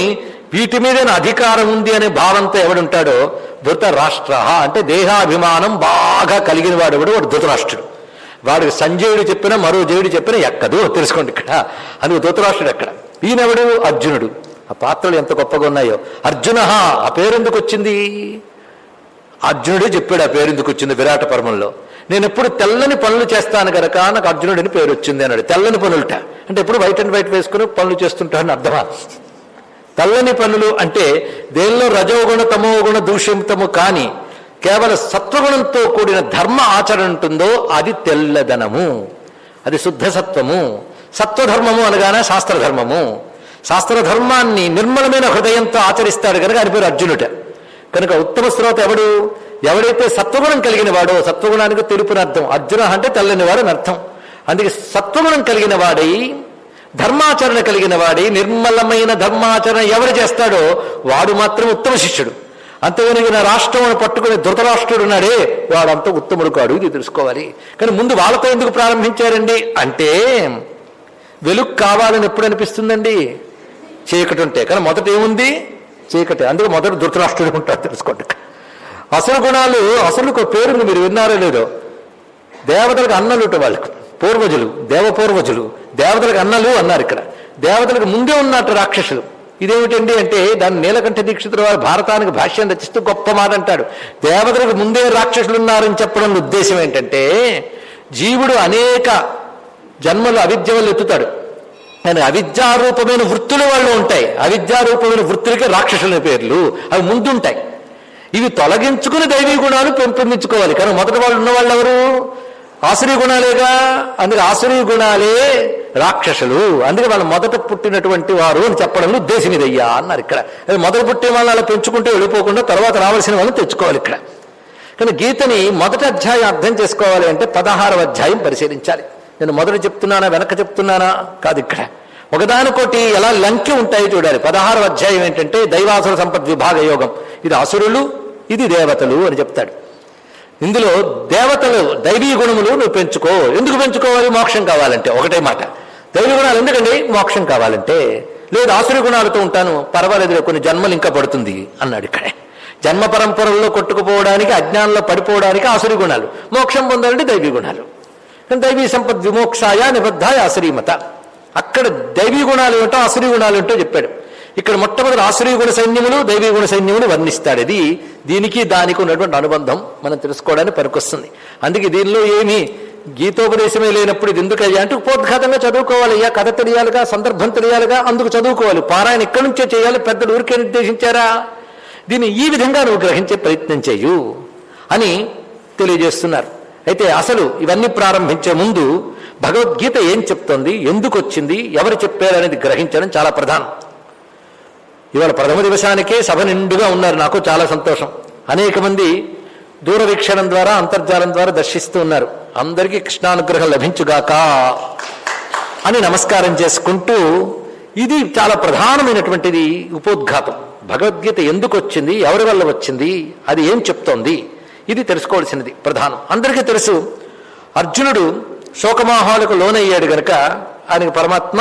వీటి మీద అధికారం ఉంది అనే భావంతో ఎవడుంటాడో ధృతరాష్ట్ర అంటే దేహాభిమానం బాగా కలిగిన వాడు వాడు ధృతరాష్ట్రుడు. వాడికి సంజయుడు చెప్పినా మరో జయుడు చెప్పినా ఎక్కదు, తెలుసుకోండి ఇక్కడ. అందుకు ధృతరాష్ట్రుడు ఎక్కడ. ఈయనెవడు? అర్జునుడు. ఆ పాత్రలు ఎంత గొప్పగా ఉన్నాయో. అర్జున ఆ పేరు ఎందుకు వచ్చింది? అర్జునుడే చెప్పాడు ఆ పేరు ఎందుకు వచ్చింది విరాట పర్వంలో. నేను ఎప్పుడు తెల్లని పనులు చేస్తాను కనుక నాకు అర్జునుడిని పేరు వచ్చింది అన్నాడు. తెల్లని పనులుట అంటే ఎప్పుడు వైట్ అండ్ వైట్ వేసుకుని పనులు చేస్తుంటాడని అర్థమా? తెల్లని పనులు అంటే దేనిలో రజోగుణ తమోగుణ దూష్యంతము కానీ కేవలం సత్వగుణంతో కూడిన ధర్మ ఆచరణ ఉంటుందో అది తెల్లదనము, అది శుద్ధ సత్వము. సత్వధర్మము అనగానే శాస్త్రధర్మము. శాస్త్రధర్మాన్ని నిర్మలమైన హృదయంతో ఆచరిస్తాడు కనుక ఆయన పేరు అర్జునుట. కనుక ఉత్తమ శ్రోత ఎవడు? ఎవడైతే సత్వగుణం కలిగిన వాడో, సత్వగుణానికి తెలుపుని అర్థం. అర్జున అంటే తెల్లని వాడు అని అర్థం. అందుకే సత్వగుణం కలిగిన వాడై ధర్మాచరణ కలిగిన వాడి నిర్మలమైన ధర్మాచరణ ఎవరు చేస్తాడో వాడు మాత్రం ఉత్తమ శిష్యుడు. అంతేగాని నా రాష్ట్రం పట్టుకునే ధృతరాష్ట్రుడు ఉన్నాడే వాడంతా ఉత్తముడు కాడు, ఇది తెలుసుకోవాలి. కానీ ముందు వాళ్ళతో ఎందుకు ప్రారంభించారండి అంటే వెలుగు కావాలని ఎప్పుడు అనిపిస్తుందండి? చీకటి ఉంటే. కానీ మొదట ఏముంది? చీకటి. అందుకే మొదట ధృతరాష్ట్రుడు ఉంటాడు, తెలుసుకోండి. అసలు గుణాలు, అసలు పేరుని మీరు విన్నారో లేదో, దేవతలకు అన్నలుట వాళ్ళకు పూర్వజులు, దేవపూర్వజులు. దేవతలకు అన్నలు అన్నారు ఇక్కడ. దేవతలకు ముందే ఉన్నట్టు రాక్షసులు. ఇదేమిటండి అంటే దాన్ని నీలకంఠ దీక్షితుల వారు భారతానికి భాష్యం రచిస్తూ గొప్ప మాట అంటాడు. దేవతలకు ముందే రాక్షసులు ఉన్నారని చెప్పడం ఉద్దేశం ఏంటంటే జీవుడు అనేక జన్మలు అవిద్య వల్ల ఎత్తుతాడు. కానీ అవిద్యారూపమైన వృత్తులు వాళ్ళు ఉంటాయి. అవిద్యారూపమైన వృత్తులకే రాక్షసుల పేర్లు, అవి ముందుంటాయి. ఇవి తొలగించుకుని దైవీ గుణాలు పెంపొందించుకోవాలి. కానీ మొదటి వాళ్ళు ఉన్నవాళ్ళు ఎవరు? ఆసురీ గుణాలేగా. అందుకే ఆసురీ గుణాలే రాక్షసులు. అందుకే వాళ్ళు మొదట పుట్టినటువంటి వారు అని చెప్పడంలో ఉద్దేశం ఇదయ్యా అన్నారు ఇక్కడ. మొదట పుట్టిన వాళ్ళు అలా పెంచుకుంటే వెళ్ళిపోకుండా తర్వాత రావాల్సిన వాళ్ళని తెచ్చుకోవాలి ఇక్కడ. కానీ గీతని మొదటి అధ్యాయం అర్థం చేసుకోవాలి అంటే 16వ అధ్యాయం పరిశీలించాలి. నేను మొదట చెప్తున్నానా వెనక చెప్తున్నానా కాదు, ఇక్కడ ఒకదానికోటి ఎలా లంకి ఉంటాయి చూడాలి. 16వ అధ్యాయం ఏంటంటే దైవాసుర సంపద్ విభాగ యోగం. ఇది అసురులు, ఇది దేవతలు అని చెప్తాడు. ఇందులో దేవతలు దైవీ గుణములు నువ్వు పెంచుకో. ఎందుకు పెంచుకోవాలి? మోక్షం కావాలంటే. ఒకటే మాట. దైవీ గుణాలు ఎందుకండి? మోక్షం కావాలంటే. లేదు ఆసురీ గుణాలతో ఉంటాను, పర్వాలేదు కొన్ని జన్మలు ఇంకా పడుతుంది అన్నాడు ఇక్కడే. జన్మ పరంపరల్లో కొట్టుకుపోవడానికి, అజ్ఞానంలో పడిపోవడానికి ఆసురీ గుణాలు, మోక్షం పొందాలంటే దైవీ గుణాలు. దైవీ సంపద్ విమోక్షాయ నిబద్ధాయ ఆసురీమత. అక్కడ దైవీ గుణాలు ఏమిటో ఆసురీ గుణాలు ఏంటో చెప్పాడు. ఇక్కడ మొట్టమొదటి ఆసురీ గుణ సైన్యములు దైవీ గుణ సైన్యములు వర్ణిస్తాడు. ఇది దీనికి దానికి ఉన్నటువంటి అనుబంధం మనం తెలుసుకోవడానికి పనికొస్తుంది. అందుకే దీనిలో ఏమి గీతోపదేశమే లేనప్పుడు ఇది ఎందుకయ్యా అంటే ఉపోద్ఘాతంగా చదువుకోవాలయ్యా, కథ తెలియాలిగా, సందర్భం తెలియాలిగా, అందుకు చదువుకోవాలి. పారాయణ ఇక్కడి నుంచే చేయాలి, పెద్దలు ఊరికే నిర్దేశించారా? దీన్ని ఈ విధంగా నువ్వు గ్రహించే ప్రయత్నం చేయు అని తెలియజేస్తున్నారు. అయితే అసలు ఇవన్నీ ప్రారంభించే ముందు భగవద్గీత ఏం చెప్తోంది, ఎందుకు వచ్చింది, ఎవరు చెప్పారనేది గ్రహించడం చాలా ప్రధానం. ఇవాళ ప్రథమ దివసానికే సభ నిండుగా ఉన్నారు. నాకు చాలా సంతోషం. అనేక మంది దూరవీక్షణం ద్వారా అంతర్జాలం ద్వారా దర్శిస్తూ ఉన్నారు. అందరికీ కృష్ణానుగ్రహం లభించుగాక అని నమస్కారం చేసుకుంటూ, ఇది చాలా ప్రధానమైనటువంటిది ఉపోద్ఘాతం. భగవద్గీత ఎందుకు వచ్చింది, ఎవరి వల్ల వచ్చింది, అది ఏం చెప్తోంది, ఇది తెలుసుకోవాల్సినది ప్రధానం. అందరికీ తెలుసు అర్జునుడు శోకమోహాలకు లోనయ్యాడు గనక ఆయనకు పరమాత్మ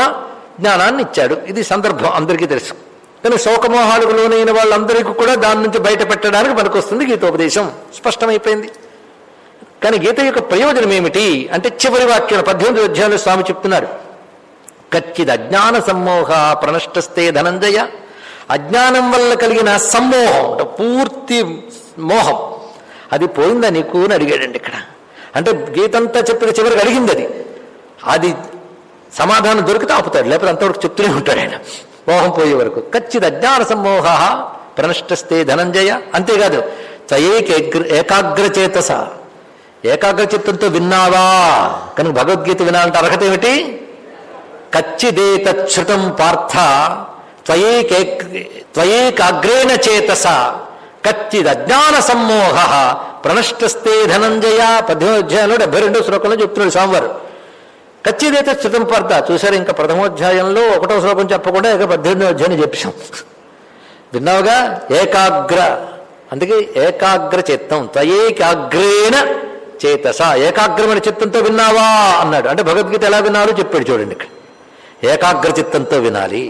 జ్ఞానాన్ని ఇచ్చాడు. ఇది సందర్భం అందరికీ తెలుసు. కానీ శోకమోహాలకు లోనైన వాళ్ళందరికీ కూడా దాని నుంచి బయట పెట్టడానికి పనికొస్తుంది గీతోపదేశం. స్పష్టమైపోయింది. కానీ గీత యొక్క ప్రయోజనం ఏమిటి అంటే చివరి వాక్యాలు 18వ అధ్యాయంలో స్వామి చెప్తున్నారు. కచ్చిద్ అజ్ఞాన సమ్మోహ ప్రణష్టస్తే ధనంజయ. అజ్ఞానం వల్ల కలిగిన సమ్మోహం అంటే పూర్తి మోహం అది పోయిందా నీకు అని అడిగాడండి ఇక్కడ. అంటే గీతంతా చెప్పిన చివరికి అడిగింది అది. అది సమాధానం దొరికితే ఆపుతాడు, లేకపోతే అంతవరకు చెప్తూనే ఉంటాడు ఆయన మోహం పోయే వరకు. కచ్చిద్ అజ్ఞాన సమ్మోహ ప్రణష్టస్తే ధనంజయ. అంతేకాదు ఏకాగ్రచేతస, ఏకాగ్రచిత్తంతో విన్నావా. కనుక భగవద్గీత వినాలంటే అర్హత ఏమిటి? కచ్చిదేతచ్యుతం పార్థ త్వయేకాగ్రేణ చేతస కచ్చిద్ అజ్ఞాన సమ్మోహ ప్రణష్టస్తే ధనంజయ. 18వ అధ్యాయంలో 72వ శ్లోకంలో చెప్తున్నాడు స్వామివారు. కచ్చిదేతచ్యుతం పార్థ. చూశారు, ఇంకా ప్రథమోధ్యాయంలో 1వ శ్లోకం చెప్పకుండా 18వ అధ్యాయం చెప్పాం. విన్నావుగా ఏకాగ్ర, అందుకే ఏకాగ్ర చిత్తం త్వయేకాగ్రేణ చేతస. ఏకాగ్రమైన చిత్తంతో విన్నావా అన్నాడు. అంటే భగవద్గీత ఎలా విన్నారో చెప్పాడు చూడండి ఇక్కడ. ఏకాగ్ర చిత్తంతో వినాలి.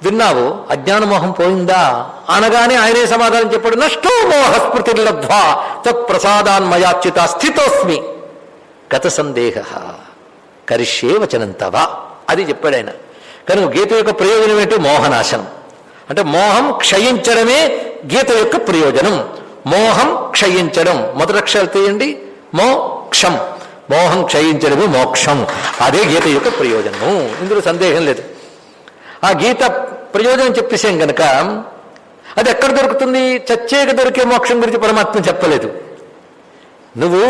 విన్నావు, అజ్ఞానమోహం పోయిందా అనగానే ఆయనే సమాధానం చెప్పాడు. నష్టో మోహస్మృతిర్లబ్ధ్వా తత్ప్రసాదాన్మయాచ్యుత స్థితోస్మి గత సందేహ కరిష్యే వచనంతవా. అది చెప్పాడు ఆయన. కనుక గీత యొక్క ప్రయోజనం ఏంటి? మోహనాశనం. అంటే మోహం క్షయించడమే గీత యొక్క ప్రయోజనం. మోహం క్షయించడం. మొదటి అక్షరాలు తీయండి, మోక్షం. మోహం క్షయించడమే మోక్షం. అదే గీత యొక్క ప్రయోజనము, ఇందులో సందేహం లేదు. ఆ గీత ప్రయోజనం చెప్పేసాం కనుక అది ఎక్కడ దొరుకుతుంది? చచ్చేక దొరికే మోక్షం గురించి పరమాత్మ చెప్పలేదు. నువ్వు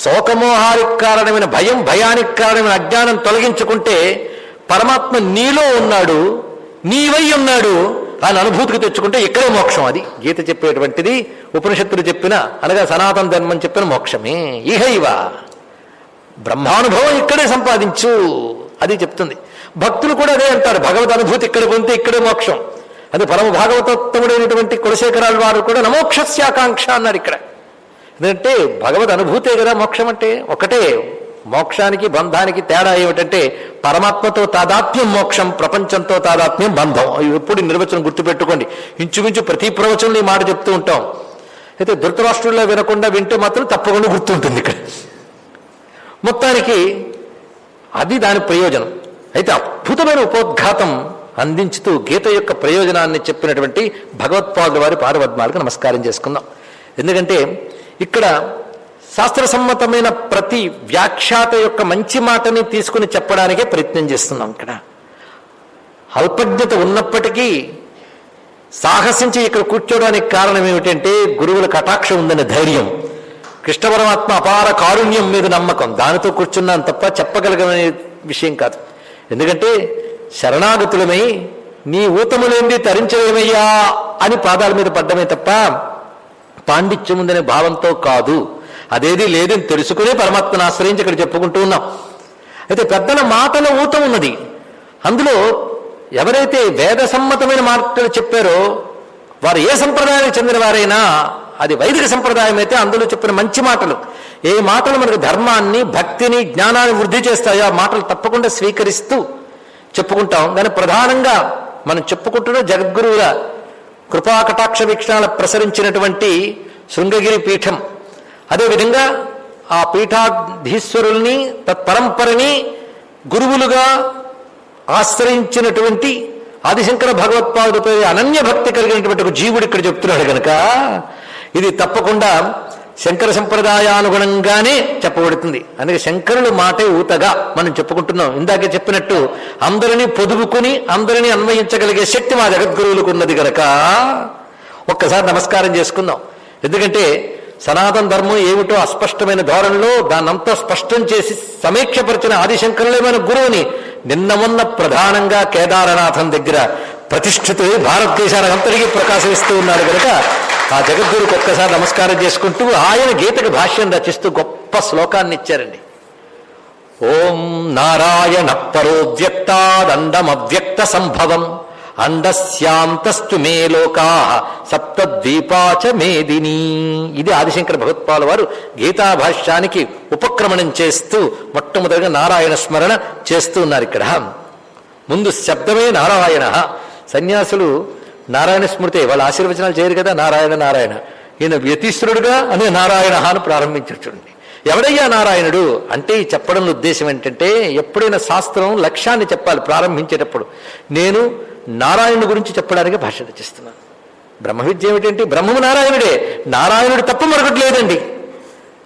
శోకమోహానికి కారణమైన భయం, భయానికి కారణమైన అజ్ఞానం తొలగించుకుంటే పరమాత్మ నీలో ఉన్నాడు, నీవై ఉన్నాడు అని అనుభూతికి తెచ్చుకుంటే ఇక్కడే మోక్షం. అది గీత చెప్పేటువంటిది. ఉపనిషత్తులు చెప్పిన అనగా సనాతన ధర్మం చెప్పిన మోక్షమే. ఇహైవ బ్రహ్మానుభవం ఇక్కడే సంపాదించు అది చెప్తుంది. భక్తులు కూడా అదే అంటారు, భగవద్ అనుభూతి ఇక్కడ పొందితే ఇక్కడే మోక్షం. అది పరమ భాగవతోత్తముడైనటువంటి కులశేఖరాల వారు కూడా నమోక్షస్యాకాంక్ష అన్నారు ఇక్కడ. ఎందుకంటే భగవద్ అనుభూతే కదా మోక్షం అంటే. ఒకటే మోక్షానికి బంధానికి తేడా ఏమిటంటే పరమాత్మతో తాదాత్మ్యం మోక్షం, ప్రపంచంతో తాదాత్మ్యం బంధం. ఎప్పుడు నిర్వచనం గుర్తుపెట్టుకోండి. ఇంచుమించు ప్రతి ప్రవచనంలో ఈ మాట చెప్తూ ఉంటాం. అయితే ధృతరాష్ట్రుల్లో వినకుండా వింటే మాత్రం తప్పకుండా గుర్తుంటుంది ఇక్కడ. మొత్తానికి అది దాని ప్రయోజనం. అయితే అద్భుతమైన ఉపోద్ఘాతం అందించుతూ గీత యొక్క ప్రయోజనాన్ని చెప్పినటువంటి భగవత్పాదుల వారి పాదపద్మాలకు నమస్కారం చేసుకుందాం. ఎందుకంటే ఇక్కడ శాస్త్రసమ్మతమైన ప్రతి వ్యాఖ్యాత యొక్క మంచి మాటని తీసుకుని చెప్పడానికే ప్రయత్నం చేస్తున్నాం. ఇక్కడ అల్పజ్ఞత ఉన్నప్పటికీ సాహసించి ఇక్కడ కూర్చోడానికి కారణం ఏమిటంటే గురువుల కటాక్షం ఉందనే ధైర్యం, కృష్ణ పరమాత్మ అపార కారుణ్యం మీద నమ్మకం. దానితో కూర్చున్నాను తప్ప చెప్పగలిగే విషయం కాదు. ఎందుకంటే శరణాగతులమై నీ ఊతములేంది తరించలేమయ్యా అని పాదాల మీద పడ్డమే తప్ప పాండిత్యం ఉందనే భావంతో కాదు. అదేది లేదని తెలుసుకునే పరమాత్మను ఆశ్రయించి ఇక్కడ చెప్పుకుంటూ ఉన్నాం. అయితే పెద్దల మాటలో ఊతం ఉన్నది. అందులో ఎవరైతే వేద సమ్మతమైన మాటలు చెప్పారో వారు ఏ సంప్రదాయానికి చెందిన వారైనా, అది వైదిక సంప్రదాయం అయితే అందులో చెప్పిన మంచి మాటలు, ఏ మాటలు మనకు ధర్మాన్ని, భక్తిని, జ్ఞానాన్ని వృద్ధి చేస్తాయో ఆ మాటలు తప్పకుండా స్వీకరిస్తూ చెప్పుకుంటాం. కానీ ప్రధానంగా మనం చెప్పుకుంటున్న జగద్గురువుల కృపాకటాక్ష వీక్షణాలు ప్రసరించినటువంటి శృంగగిరి పీఠం, అదేవిధంగా ఆ పీఠాధీశ్వరుల్ని తత్పరంపరని గురువులుగా ఆశ్రయించినటువంటి ఆదిశంకర భగవత్పాదులపై అనన్య భక్తి కలిగినటువంటి ఒక జీవుడు ఇక్కడ చెప్తున్నాడు కనుక ఇది తప్పకుండా శంకర సంప్రదాయానుగుణంగానే చెప్పబడుతుంది. అందుకే శంకరుల మాటే ఊతగా మనం చెప్పుకుంటున్నాం. ఇందాకే చెప్పినట్టు అందరినీ పొదుపుకుని అందరినీ అన్వయించగలిగే శక్తి మా జగద్గురువులకు ఉన్నది కనుక ఒక్కసారి నమస్కారం చేసుకుందాం. ఎందుకంటే సనాతన ధర్మం ఏమిటో అస్పష్టమైన ధోరణిలో దాన్నంతా స్పష్టం చేసి సమీక్షపరిచిన ఆదిశంకరులమైన గురువుని నిన్న మొన్న ప్రధానంగా కేదారనాథం దగ్గర ప్రతిష్ఠిత భారతదేశానికి అంతటికీ ప్రకాశిస్తూ ఉన్నాడు కనుక ఆ జగద్గురుకు ఒక్కసారి నమస్కారం చేసుకుంటూ ఆయన గీతకు భాష్యం రచిస్తూ గొప్ప శ్లోకాన్ని ఇచ్చారండి. ఓం నారాయణ పరో వ్యక్తాదండమవ్యక్త సంభవం అండస్యాంతస్తు మే లోకా సప్తద్వీపాచ మేదిని. ఇది ఆదిశంకర భగవత్పాల వారు గీతాభాష్యానికి ఉపక్రమణం చేస్తూ మొట్టమొదటిగా నారాయణ స్మరణ చేస్తూ ఉన్నారు. ఇక్కడ ముందు శబ్దమే నారాయణ. సన్యాసులు నారాయణ స్మృతి వాళ్ళ ఆశీర్వచనాలు చేయరు కదా, నారాయణ నారాయణ. ఈయన వ్యతిశ్వరుడుగా అనే నారాయణ అని ప్రారంభించారు. చూడండి, ఎవడయ్యా నారాయణుడు అంటే ఈ చెప్పడంలో ఉద్దేశం ఏంటంటే, ఎప్పుడైనా శాస్త్రం లక్ష్యాన్ని చెప్పాలి ప్రారంభించేటప్పుడు, నేను నారాయణుడి గురించి చెప్పడానికి భాష రచిస్తున్నాను. బ్రహ్మ విద్య ఏమిటంటే బ్రహ్మము నారాయణుడే, నారాయణుడు తప్ప మరొకటి లేదండి.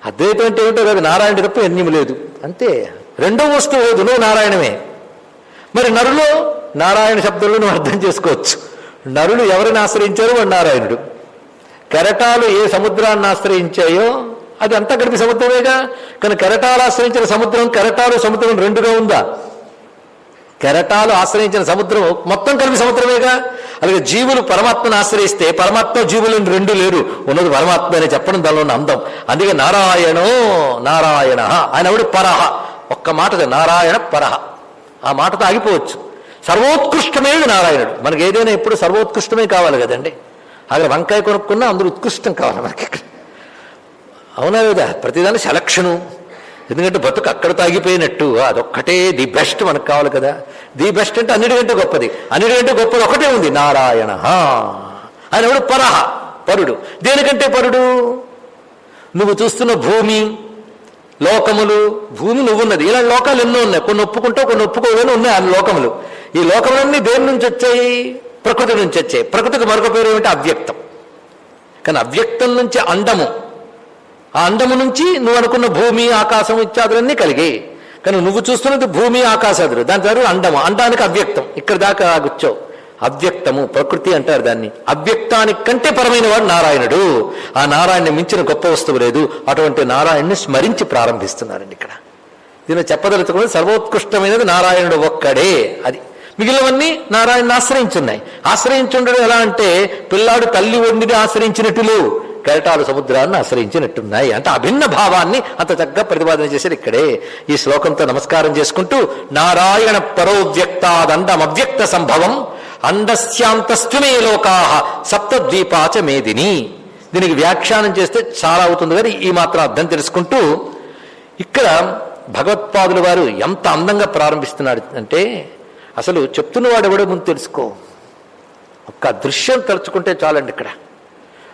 అద్వైతం అంటే ఏమిటో కాదు, నారాయణుడి తప్ప ఎన్నిము లేదు అంతే. రెండో వస్తువు లేదు, నువ్వు నారాయణమే. మరి నరులో నారాయణ శబ్దంలో నువ్వు అర్థం చేసుకోవచ్చు. నరులు ఎవరిని ఆశ్రయించారో వాడు నారాయణుడు. కెరటాలు ఏ సముద్రాన్ని ఆశ్రయించాయో అది అంతా కలిపి సముద్రమేగా. కానీ కెరటాలు ఆశ్రయించిన సముద్రం, కెరటాలు సముద్రం రెండుగా ఉందా? కెరటాలు ఆశ్రయించిన సముద్రం మొత్తం కలిపి సముద్రమేగా. అలాగే జీవులు పరమాత్మను ఆశ్రయిస్తే పరమాత్మ జీవులు రెండు లేరు, ఉన్నది పరమాత్మ అని చెప్పడం దానిలో ఉన్న అందం. అందుకే నారాయణో నారాయణ. ఆయన ఎవడు? పరహ. ఒక్క మాట నారాయణ పరహ, ఆ మాటతో ఆగిపోవచ్చు. సర్వోత్కృష్టమేది నారాయణుడు. మనకి ఏదైనా ఎప్పుడు సర్వోత్కృష్టమే కావాలి కదండి. అక్కడ వంకాయ కొనుక్కున్నా అందరూ ఉత్కృష్టం కావాలి మనకి. అవునా లేదా? ప్రతిదాని సెలక్షను. ఎందుకంటే బతుకు అక్కడతో ఆగిపోయినట్టు అదొక్కటే ది బెస్ట్ మనకు కావాలి కదా. ది బెస్ట్ అంటే అన్నిటికంటే గొప్పది, అన్నిటికంటే గొప్పది ఒకటే ఉంది, నారాయణ. ఆయన ఎవడు? పరహ, పరుడు. దేనికంటే పరుడు? నువ్వు చూస్తున్న భూమి, లోకములు. భూమి నువ్వున్నది, ఇలా లోకాలు ఎన్నో ఉన్నాయి. కొన్ని ఒప్పుకుంటావు, కొన్ని ఒప్పుకోవని ఉన్నాయి ఆ లోకములు. ఈ లోకములన్నీ దేని నుంచి వచ్చాయి? ప్రకృతి నుంచి వచ్చాయి. ప్రకృతికి మరొక పేరు ఏమిటి? అవ్యక్తం. కానీ అవ్యక్తం నుంచి అండము, ఆ అండము నుంచి నువ్వు అనుకున్న భూమి ఆకాశం ఇత్యాదులన్నీ కలిగాయి. కానీ నువ్వు చూస్తున్నది భూమి ఆకాశాదులు, దాని తర్వాత అండము. అండానికి అవ్యక్తం. ఇక్కడ దాకా కూర్చోవు. అవ్యక్తము ప్రకృతి అంటారు దాన్ని. అవ్యక్తానికి కంటే పరమైన వాడు నారాయణుడు. ఆ నారాయణని మించిన గొప్ప వస్తువు లేదు. అటువంటి నారాయణ్ణి స్మరించి ప్రారంభిస్తున్నారండి ఇక్కడ. దీన్ని చెప్పదలుచుకున్నది సర్వోత్కృష్టమైనది నారాయణుడు ఒక్కడే. అది మిగిలినవన్నీ నారాయణని ఆశ్రయించున్నాయి. ఆశ్రయించుండడం ఎలా అంటే, పిల్లాడు తల్లి ఒడిని ఆశ్రయించినట్లు కెరటాలు సముద్రాన్ని ఆశ్రయించినట్టున్నాయి. అంటే అభిన్న భావాన్ని అంత చక్కగా ప్రతిపాదన చేశారు ఇక్కడే. ఈ శ్లోకంతో నమస్కారం చేసుకుంటూ, నారాయణ పరోవ్యక్తాదండమవ్యక్త సంభవం అండస్యాంతస్తుమే లోకా సప్తద్వీపాచ మేదిని. దీనికి వ్యాఖ్యానం చేస్తే చాలా అవుతుంది, కానీ ఈ మాత్రం అర్థం తెలుసుకుంటూ ఇక్కడ భగవత్పాదుల వారు ఎంత అందంగా ప్రారంభిస్తున్నాడు అంటే, అసలు చెప్తున్నవాడు ఎవడో ముందు తెలుసుకో. ఒక్క దృశ్యం తలుచుకుంటే చాలండి. ఇక్కడ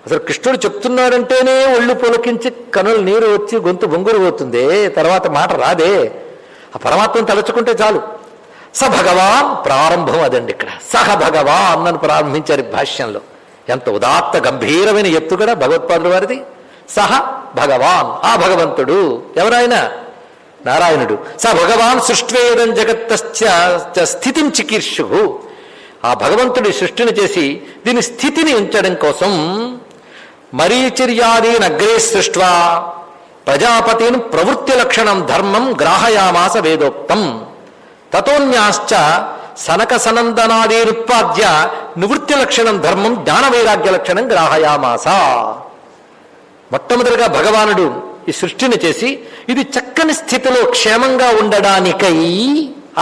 అసలు కృష్ణుడు చెప్తున్నాడంటేనే ఒళ్ళు పొలకించి కనులు నీరు వచ్చి గొంతు బొంగురు పోతుంది, తర్వాత మాట రాదే. ఆ పరమాత్మను తలుచుకుంటే చాలు. స భగవాన్, ప్రారంభం అదండి. ఇక్కడ సహ భగవాన్ అని ప్రారంభించారు భాష్యంలో. ఎంత ఉదాత్త గంభీరమైన ఎత్తుగడ భగవత్పాదుల వారిది. సహ భగవాన్, ఆ భగవంతుడు. ఎవరైనా నారాయణుడు. స భగవాన్ సృష్టివేదం జగత్తశ్చ స్థితిం చికీర్షు. ఆ భగవంతుడి సృష్టిని చేసి దీని స్థితిని ఉంచడం కోసం మరీచిర్యాదీన్ అగ్రే సృష్ట్వా ప్రజాపతిని ప్రవృత్తి లక్షణం ధర్మం గ్రాహయామాస వేదోక్తం తతోన్యాశ్చ సనక సనందనాదీనుత్పాద్య నివృత్తి లక్షణం ధర్మం జ్ఞానవైరాగ్య లక్షణం గ్రాహయామాస. మొట్టమొదటిగా భగవానుడు ఈ సృష్టిని చేసి ఇది చక్కని స్థితిలో క్షేమంగా ఉండడానికై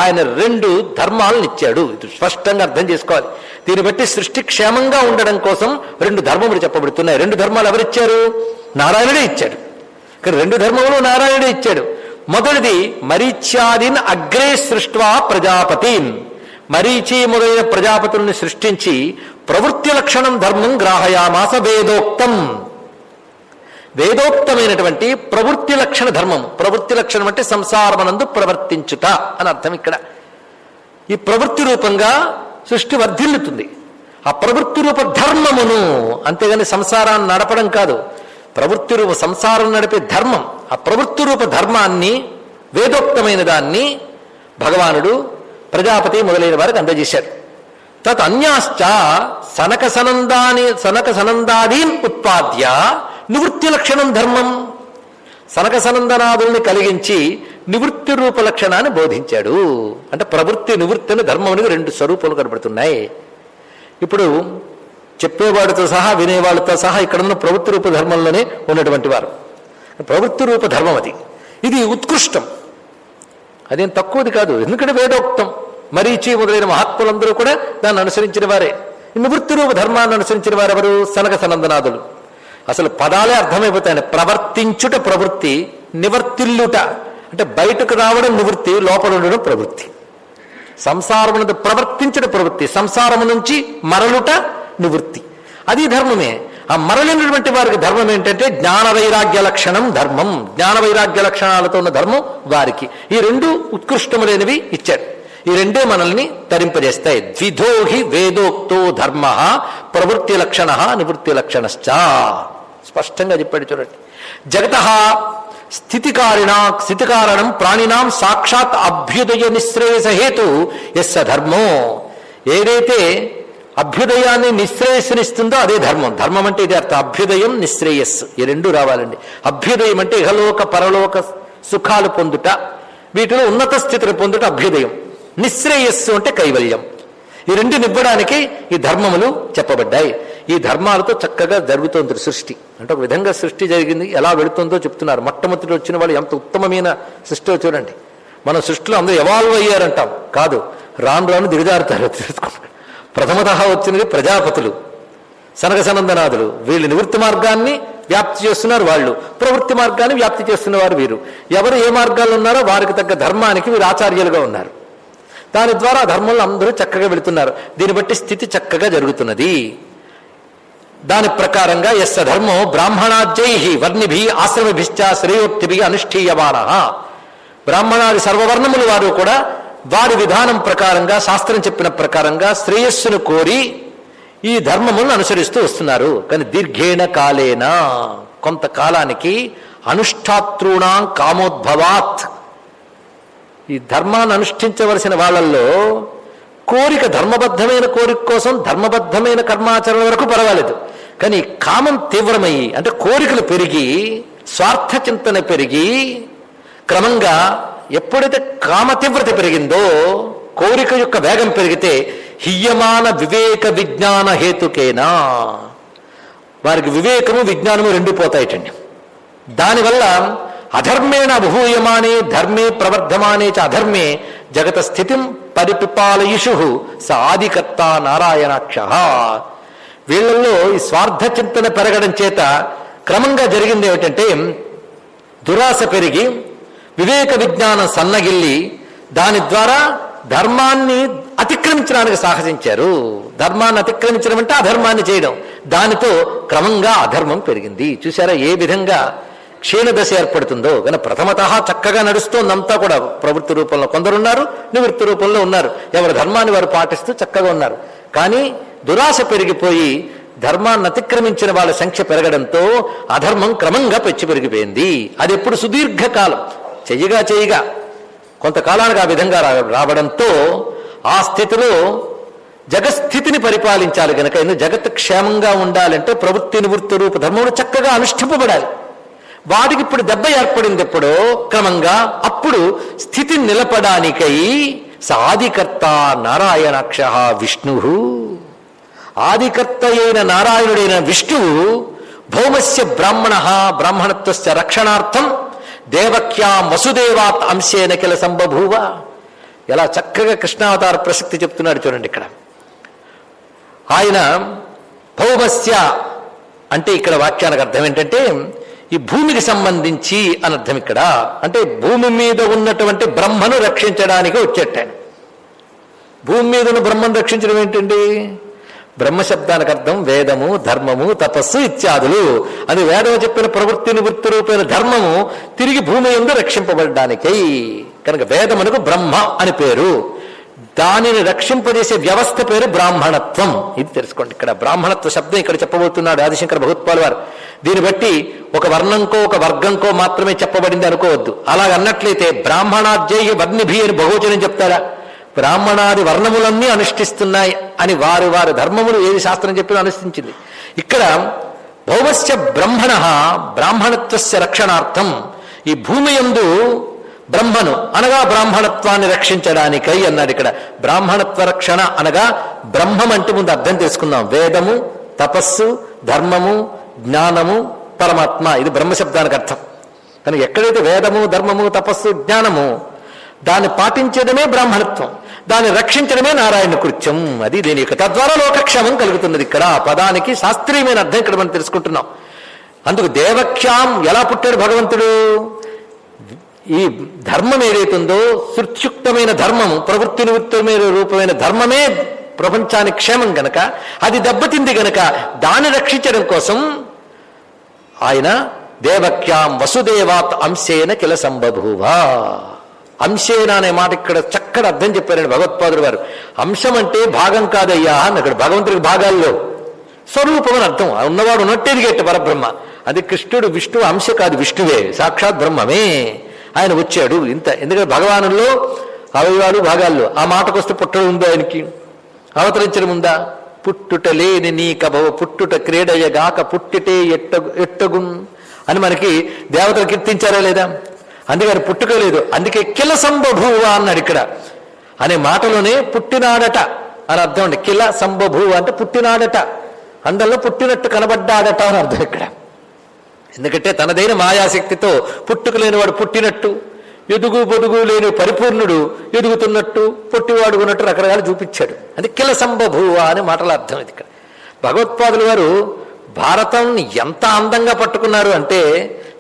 ఆయన రెండు ధర్మాలను ఇచ్చాడు. ఇది స్పష్టంగా అర్థం చేసుకోవాలి. దీన్ని బట్టి సృష్టి క్షేమంగా ఉండడం కోసం రెండు ధర్మములు చెప్పబడుతున్నాయి. రెండు ధర్మాలు ఎవరిచ్చారు? నారాయణుడే ఇచ్చాడు. కానీ రెండు ధర్మములు నారాయణుడే ఇచ్చాడు. మొదటిది మరీచ్యాదిన్ అగ్రే సృష్ట్వా ప్రజాపతిన్. మరీచి మొదలైన ప్రజాపతుల్ని సృష్టించి ప్రవృత్తి లక్షణం ధర్మం గ్రాహయామాస వేదోక్తం. వేదోక్తమైనటువంటి ప్రవృత్తి లక్షణ ధర్మం. ప్రవృత్తి లక్షణం అంటే సంసారమనందు ప్రవర్తించుట అని అర్థం. ఇక్కడ ఈ ప్రవృత్తి రూపంగా సృష్టి వర్ధిల్లుతుంది. ఆ ప్రవృత్తి రూప ధర్మమును, అంతేగాని సంసారాన్ని నడపడం కాదు. ప్రవృత్తి రూప సంసారం నడిపే ధర్మం, ఆ ప్రవృత్తి రూప ధర్మాన్ని, వేదోక్తమైన దాన్ని భగవానుడు ప్రజాపతి మొదలైన వారికి అందజేశాడు. తత్ అన్యాశ్చ సనక సనందాదీన్ ఉత్పాద్య నివృత్తి లక్షణం ధర్మం. సనక సనందనాదుల్ని కలిగించి నివృత్తి రూప లక్షణాన్ని బోధించాడు. అంటే ప్రవృత్తి నివృత్తి అని ధర్మం అనేది రెండు స్వరూపాలు కనబడుతున్నాయి. ఇప్పుడు చెప్పేవాడితో సహా వినేవాళ్ళతో సహా ఇక్కడున్న ప్రవృత్తి రూప ధర్మంలోనే ఉన్నటువంటి వారు. ప్రవృత్తి రూప ధర్మం అది. ఇది ఉత్కృష్టం, అదేం తక్కువది కాదు. ఎందుకంటే వేదోక్తం. మరీచి మొదలైన మహాత్ములందరూ కూడా దాన్ని అనుసరించిన వారే. నివృత్తి రూప ధర్మాన్ని అనుసరించిన వారెవరు? సనక సనందనాథులు. అసలు పదాలే అర్థమైపోతాయి. ప్రవర్తించుట ప్రవృత్తి, నివర్తిల్లుట అంటే బయటకు రావడం నివృత్తి, లోపల ఉండడం ప్రవృత్తి. సంసారమునందు ప్రవర్తించట ప్రవృత్తి, సంసారము నుంచి మరలుట నివృత్తి. అది ధర్మమే. ఆ మరలినటువంటి వారికి ధర్మం ఏంటంటే జ్ఞాన వైరాగ్య లక్షణం ధర్మం. జ్ఞాన వైరాగ్య లక్షణాలతో ఉన్న ధర్మం వారికి. ఈ రెండు ఉత్కృష్టములైనవి ఇచ్చాడు. ఈ రెండే మనల్ని తరింపజేస్తాయి. ద్విధోహి వేదోక్తో ధర్మ ప్రవృత్తి లక్షణ నివృత్తి లక్షణశ్చ. స్పష్టంగా చెప్పాడు చూడండి. జగత స్థితికారణం ప్రాణినాం సాక్షాత్ అభ్యుదయ నిశ్రేయస హేతు ఎస్స ధర్మో. ఏదైతే అభ్యుదయాన్ని నిశ్రేయస్సునిస్తుందో అదే ధర్మం. ధర్మం అంటే ఇది అర్థం. అభ్యుదయం నిశ్రేయస్సు ఈ రెండు రావాలండి. అభ్యుదయం అంటే ఇహలోక పరలోక సుఖాలు పొందుట, వీటిలో ఉన్నత స్థితిని పొందుట అభ్యుదయం. నిశ్రేయస్సు అంటే కైవల్యం. ఈ రెండు నివ్వడానికి ఈ ధర్మములు చెప్పబడ్డాయి. ఈ ధర్మాలతో చక్కగా జరుగుతోంది సృష్టి. అంటే ఒక విధంగా సృష్టి జరిగింది. ఎలా వెళుతుందో చెప్తున్నారు. మొట్టమొదటి వచ్చిన వాళ్ళు ఎంత ఉత్తమమైన సృష్టి చూడండి. మన సృష్టిలో అందరూ ఎవాల్వ్ అయ్యారంటాం కాదు, రాను రాను దిగజారుతారు. ప్రథమత వచ్చినది ప్రజాపతులు, సనక సనందనాథులు. వీళ్ళు నివృత్తి మార్గాన్ని వ్యాప్తి చేస్తున్నారు, వాళ్ళు ప్రవృత్తి మార్గాన్ని వ్యాప్తి చేస్తున్నవారు వీరు. ఎవరు ఏ మార్గాల్లో ఉన్నారో వారికి తగ్గ ధర్మానికి వీరు ఆచార్యులుగా ఉన్నారు. దాని ద్వారా ధర్మంలో అందరూ చక్కగా వెళుతున్నారు. దీన్ని బట్టి స్థితి చక్కగా జరుగుతున్నది. దాని ప్రకారంగా ఎస్స ధర్మో బ్రాహ్మణాద్యై వర్ణిభి ఆశ్రమభిశ్చ శ్రేయోక్తిభి అనుష్ఠీయమాన. బ్రాహ్మణాది సర్వవర్ణములు వారు కూడా వారి విధానం ప్రకారంగా, శాస్త్రం చెప్పిన ప్రకారంగా శ్రేయస్సును కోరి ఈ ధర్మములను అనుసరిస్తూ వస్తున్నారు. కానీ దీర్ఘేణ కాలేన, కొంతకాలానికి అనుష్ఠాతృణాం కామోద్భవాత్, ఈ ధర్మాన్ని అనుష్ఠించవలసిన వాళ్ళల్లో కోరిక, ధర్మబద్ధమైన కోరిక కోసం ధర్మబద్ధమైన కర్మాచరణ వరకు పర్వాలేదు. కానీ కామం తీవ్రమయ్యి, అంటే కోరికలు పెరిగి, స్వార్థ చింతన పెరిగి, క్రమంగా ఎప్పుడైతే కామ తీవ్రత పెరిగిందో, కోరిక యొక్క వేగం పెరిగితే హియ్యమాన వివేక విజ్ఞాన హేతుకేనా, వారికి వివేకము విజ్ఞానము రెండు పోతాయిటండి. దానివల్ల అధర్మేణ అభూయమానే ధర్మే ప్రవర్ధమానే చ అధర్మే జగత స్థితిం పరిపిపాలయిషు స ఆదికర్త నారాయణాక్ష. వీళ్ళల్లో ఈ స్వార్థ చింతన పెరగడం చేత క్రమంగా జరిగింది ఏమిటంటే దురాశ పెరిగి వివేక విజ్ఞానం సన్నగిల్లి దాని ద్వారా ధర్మాన్ని అతిక్రమించడానికి సాహసించారు. ధర్మాన్ని అతిక్రమించడం అంటే అధర్మాన్ని చేయడం. దానితో క్రమంగా అధర్మం పెరిగింది. చూసారా ఏ విధంగా క్షీణదశ ఏర్పడుతుందో. కానీ ప్రథమత చక్కగా నడుస్తోందంతా కూడా ప్రవృత్తి రూపంలో కొందరున్నారు, నివృత్తి రూపంలో ఉన్నారు. ఎవరి ధర్మాన్ని వారు పాటిస్తూ చక్కగా ఉన్నారు. కానీ దురాశ పెరిగిపోయి ధర్మాన్ని అతిక్రమించిన వాళ్ళ సంఖ్య పెరగడంతో అధర్మం క్రమంగా పెంచి పెరిగిపోయింది. అది ఎప్పుడు సుదీర్ఘకాలం చెయ్యగా కొంతకాలానికి ఆ విధంగా రావడంతో ఆ స్థితిలో జగస్థితిని పరిపాలించాలి గనక, ఎందుకు జగత్ క్షేమంగా ఉండాలంటే ప్రవృత్తి నివృత్తి రూప ధర్మములు చక్కగా అనుష్ఠింపబడాలి. వాటికి ఇప్పుడు దెబ్బ ఏర్పడింది ఎప్పుడో క్రమంగా. అప్పుడు స్థితిని నిలపడానికై ఆదికర్త నారాయణాక్ష విష్ణు, ఆదికర్త అయిన నారాయణుడైన విష్ణువు భౌమస్య బ్రాహ్మణ బ్రాహ్మణత్వస్య రక్షణార్థం దేవక్యాం వసుదేవాత్ అంశేన కిల సంబభూవ. ఎలా చక్కగా కృష్ణావతార ప్రసక్తి చెప్తున్నాడు చూడండి. ఇక్కడ ఆయన భౌమస్య అంటే ఇక్కడ వాక్యానికి అర్థం ఏంటంటే ఈ భూమికి సంబంధించి అని అర్థం. ఇక్కడ అంటే భూమి మీద ఉన్నటువంటి బ్రహ్మను రక్షించడానికి వచ్చేటాను. భూమి మీద ఉన్న బ్రహ్మను రక్షించడం ఏంటండి? బ్రహ్మశబ్దానికి అర్థం వేదము, ధర్మము, తపస్సు ఇత్యాదులు. అది వేదము చెప్పిన ప్రవృత్తి నివృత్తి రూపైన ధర్మము తిరిగి భూమి యందు రక్షింపబడ్డానికై. కనుక వేదమునకు బ్రహ్మ అని పేరు. దానిని రక్షింపజేసే వ్యవస్థ పేరు బ్రాహ్మణత్వం. ఇది తెలుసుకోండి. ఇక్కడ బ్రాహ్మణత్వ శబ్దం ఇక్కడ చెప్పబోతున్నాడు ఆదిశంకర భగవత్పాల్ వారు. దీన్ని బట్టి ఒక వర్ణంకో ఒక వర్గంకో మాత్రమే చెప్పబడింది అనుకోవద్దు. అలాగన్నట్లయితే బ్రాహ్మణాద్యై వర్ణిభి అని బహువచనం చెప్తారా? బ్రాహ్మణాది వర్ణములన్నీ అనుష్ఠిస్తున్నాయి అని వారి వారి ధర్మములు ఏది శాస్త్రం చెప్పినా అనుష్ఠించింది. ఇక్కడ భౌమస్య బ్రహ్మణ బ్రాహ్మణత్వస్య రక్షణార్థం, ఈ భూమి యందు బ్రహ్మను అనగా బ్రాహ్మణత్వాన్ని రక్షించడానికై అన్నాడు. ఇక్కడ బ్రాహ్మణత్వ రక్షణ అనగా బ్రహ్మం అంటే ముందు అర్థం చేసుకుందాం. వేదము, తపస్సు, ధర్మము, జ్ఞానము, పరమాత్మ, ఇది బ్రహ్మశబ్దానికి అర్థం. కానీ ఎక్కడైతే వేదము, ధర్మము, తపస్సు, జ్ఞానము దాన్ని పాటించడమే బ్రాహ్మణత్వం, దాన్ని రక్షించడమే నారాయణ కృత్యం. అది దీని యొక్క తద్వారా లోకక్షేమం కలుగుతున్నది. ఇక్కడ పదానికి శాస్త్రీయమైన అర్థం ఇక్కడ మనం తెలుసుకుంటున్నాం. అందుకు దేవక్ష్యాం ఎలా పుట్టాడు భగవంతుడు? ఈ ధర్మం ఏదైతుందో శృత్యుక్తమైన ధర్మము, ప్రవృత్తి నివృత్తమైన రూపమైన ధర్మమే ప్రపంచానికి క్షేమం గనక, అది దెబ్బతింది గనక దాన్ని రక్షించడం కోసం ఆయన దేవక్యాం వసుదేవాత్ అంశేన కిల సంబభూవ. అంశేన అనే మాట ఇక్కడ చక్కటి అర్థం చెప్పారండి భగవత్పాదులు వారు. అంశం అంటే భాగం కాదయ్యా అని అక్కడ భగవంతుడికి భాగాల్లో స్వరూపం అని అర్థం. ఉన్నవాడు ఉన్నట్టు ఎదిగేట్టు పరబ్రహ్మ. అది కృష్ణుడు విష్ణువు అంశ కాదు, విష్ణువే సాక్షాత్ బ్రహ్మమే. ఆయన వచ్చాడు ఇంత. ఎందుకంటే భగవానుల్లో అవయవాలు భాగాల్లో ఆ మాటకొస్తే పుట్టడం ఉందో ఆయనకి, అవతరించడం ఉందా? పుట్టుట లేని నీ కభవ పుట్టుట క్రీడయగాక పుట్టిటే ఎట్టగున్ అని మనకి దేవతలు కీర్తించారా లేదా? అందుకని పుట్టుకోలేదు. అందుకే కిల సంబభూవ అన్నాడు ఇక్కడ అనే మాటలోనే పుట్టినాడట అని అర్థం అండి. కిల సంబభూవ అంటే పుట్టినాడట, అందరిలో పుట్టినట్టు కనబడ్డాడట అని అర్థం ఇక్కడ. ఎందుకంటే తనదైన మాయాశక్తితో పుట్టుకు లేనివాడు పుట్టినట్టు, ఎదుగు పొదుగు లేని పరిపూర్ణుడు ఎదుగుతున్నట్టు, పొట్టివాడు ఉన్నట్టు రకరకాలు చూపించాడు. అది కిల సంబభూవ అనే మాటల అర్థం. ఇది ఇక్కడ భగవత్పాదులు వారు భారతాన్ని ఎంత అందంగా పట్టుకున్నారు అంటే,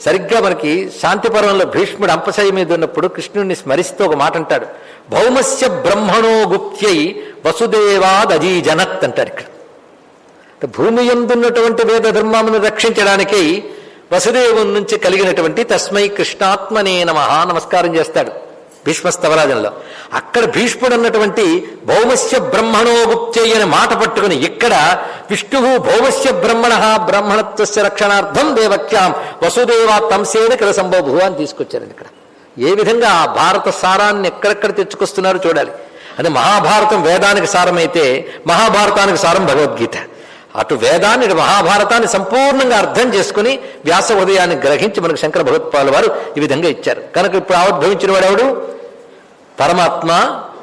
సరిగ్గా మనకి శాంతిపర్వంలో భీష్ముడు అంపశయ్య మీద ఉన్నప్పుడు కృష్ణుడిని స్మరిస్తూ ఒక మాట అంటాడు, భౌమస్య బ్రహ్మణో గుప్త్యై వసుదేవాదజీజనత్ అంటారు. ఇక్కడ భూమి యందున్నటువంటి వేద ధర్మమును రక్షించడానికై వసుదేవుని నుంచి కలిగినటువంటి తస్మై కృష్ణాత్మనే నమః నమస్కారం చేస్తాడు భీష్మస్తవరాజంలో. అక్కడ భీష్ముడు అన్నటువంటి భౌమస్య బ్రహ్మణో గుప్త్యై అనే మాట పట్టుకుని ఇక్కడ విష్ణువు భౌమస్య బ్రహ్మణ బ్రహ్మణత్వస్య రక్షణార్థం దేవక్యాం వసుదేవాత్తంసేన కిల సంబభూవ అని తీసుకొచ్చారండి. ఇక్కడ ఏ విధంగా ఆ భారత సారాన్ని ఎక్కడెక్కడ తెచ్చుకొస్తున్నారో చూడాలి. అది మహాభారతం వేదానికి సారమైతే మహాభారతానికి సారం భగవద్గీత. అటు వేదాన్ని ఇటు మహాభారతాన్ని సంపూర్ణంగా అర్థం చేసుకుని వ్యాస ఉదయాన్ని గ్రహించి మనకు శంకర భగవత్పాదుల వారు ఈ విధంగా ఇచ్చారు. కనుక ఇప్పుడు ఆవిర్భవించిన వాడెవడు? పరమాత్మ.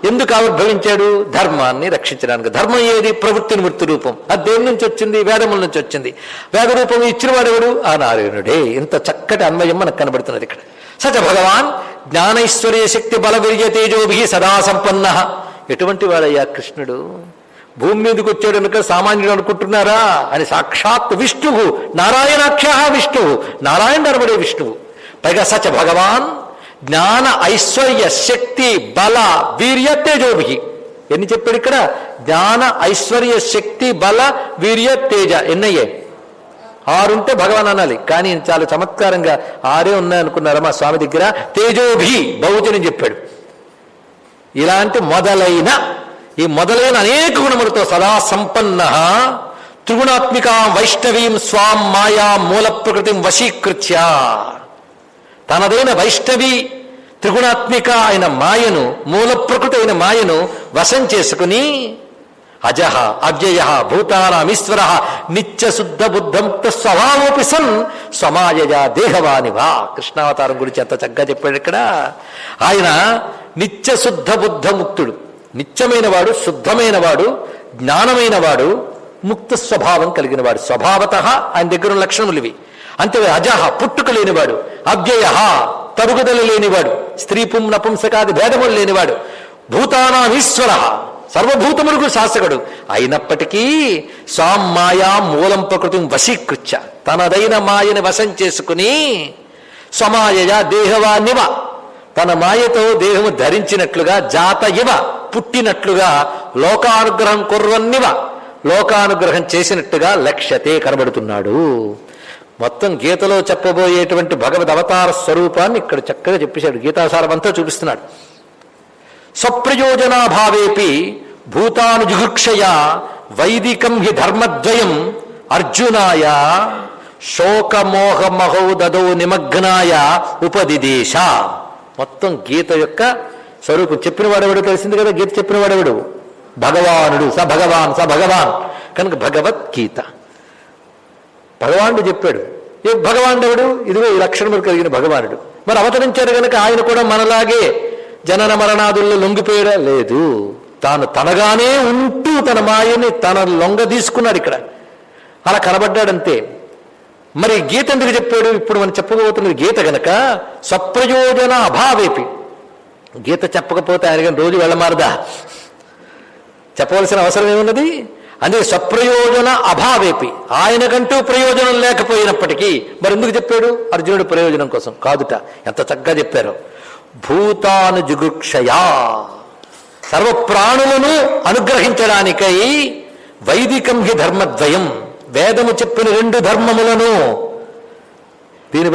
ఎందుకు ఆవిర్భవించాడు? ధర్మాన్ని రక్షించడానికి. ధర్మం ఏది? ప్రవృత్తి నివృత్తి రూపం. అది దేని నుంచి వచ్చింది? వేదముల నుంచి వచ్చింది. వేద రూపం ఇచ్చిన వాడెవడు? ఆ నారాయణుడే. ఇంత చక్కటి అన్వయం మనకు కనబడుతున్నది ఇక్కడ. సచ భగవాన్ జ్ఞానైశ్వర్య శక్తి బల వీర్య తేజోభి సదా సంపన్న. ఎటువంటి వాడయ్యా కృష్ణుడు? భూమి మీదకి వచ్చాడు కనుక సామాన్యుడు అనుకుంటున్నారా? అని సాక్షాత్ విష్ణువు, నారాయణాఖ్య విష్ణువు, నారాయణ అనబడే విష్ణువు. పైగా సచ భగవాన్ జ్ఞాన ఐశ్వర్య శక్తి బల వీర్య తేజోభి. ఎన్ని చెప్పాడు ఇక్కడ? జ్ఞాన ఐశ్వర్య శక్తి బల వీర్య తేజ. ఎన్నయ్యే? 6 ఉంటే భగవాన్ అనాలి. కానీ చాలా చమత్కారంగా 6 ఉన్నాయనుకున్నారా మా స్వామి దగ్గర? తేజోభి బహుజనం చెప్పాడు. ఇలాంటి ఈ మొదలైన అనేక గుణములతో సదా సంపన్న త్రిగుణాత్మిక వైష్ణవీం స్వాం మాయా మూల ప్రకృతిం వశీకృత్య. తనదైన వైష్ణవి త్రిగుణాత్మిక అయిన మాయను, మూల ప్రకృతి అయిన మాయను వశం చేసుకుని అజహ అవ్యయ భూతానామీశ్వర నిత్య శుద్ధ బుద్ధముక్త స్వభావోపి సన్ స్వమాయయా దేహవానివా. కృష్ణావతారం గురించి ఎంత చక్కగా చెప్పాడు ఇక్కడ. ఆయన నిత్య శుద్ధ బుద్ధముక్తుడు, నిత్యమైన వాడు, శుద్ధమైన వాడు, జ్ఞానమైన వాడు, ముక్త స్వభావం కలిగిన వాడు. స్వభావత ఆయన దగ్గర లక్షణములు ఇవి. అంతే. అజహ పుట్టుక లేనివాడు, అవ్యయ తరుగుదల లేనివాడు, స్త్రీ పుం నపుంసకాది భేదములు లేనివాడు, భూతానామీశ్వర సర్వభూతములకు శాసకుడు అయినప్పటికీ స్వాం మాయా మూలం ప్రకృతి వశీకృత్య తనదైన మాయని వశం చేసుకుని స్వమాయయ దేహవానివ తన మాయతో దేహము ధరించినట్లుగా జాత ఇవ పుట్టినట్లుగా లోకానుగ్రహం కుర్వన్నివ లోకానుగ్రహం చేసినట్టుగా లక్ష్యతే కనబడుతున్నాడు. మొత్తం గీతలో చెప్పబోయేటువంటి భగవద్ అవతార స్వరూపాన్ని ఇక్కడ చక్కగా చెప్పేశాడు. గీతాసారమంతా చూపిస్తున్నాడు. స్వప్రయోజనాభావేపి భూతానుజుగుక్షయ వైదికం హి ధర్మద్వయం అర్జునాయ శోకమోహమహౌదదో నిమగ్నాయ ఉపదిదేశ. మొత్తం గీత యొక్క స్వరూపం చెప్పిన వాడెవడు తెలిసింది కదా. గీత చెప్పిన వాడెవడు? భగవానుడు. స భగవాన్ కనుక భగవద్గీత భగవానుడు చెప్పాడు. ఏ భగవానుడెవడు? ఇదిగో ఈ లక్షణములు కలిగిన భగవానుడు. మరి అవతరించాడు కనుక ఆయన కూడా మనలాగే జనన మరణాదుల్లో లొంగిపోయడా? లేదు. తాను తనగానే ఉంటూ తన మాయని తన లొంగ తీసుకున్నాడు. ఇక్కడ అలా కనబడ్డాడంతే. మరి గీత ఎందుకు చెప్పాడు? ఇప్పుడు మనం చెప్పబోతున్నది గీత గనక స్వప్రయోజన అభావేపి గీత చెప్పకపోతే ఆయనకి రోజు వెళ్ళమారదా? చెప్పవలసిన అవసరం ఏమున్నది? అందుకే స్వప్రయోజన అభావేపి, ఆయనకంటూ ప్రయోజనం లేకపోయినప్పటికీ మరెందుకు చెప్పాడు? అర్జునుడు ప్రయోజనం కోసం కాదుట. ఎంత చక్కగా చెప్పారు. భూతాను జుగుక్షయా, సర్వప్రాణులను అనుగ్రహించడానికై వైదికం హి ధర్మద్వయం, వేదము చెప్పిన 2 ధర్మములను దీన్ని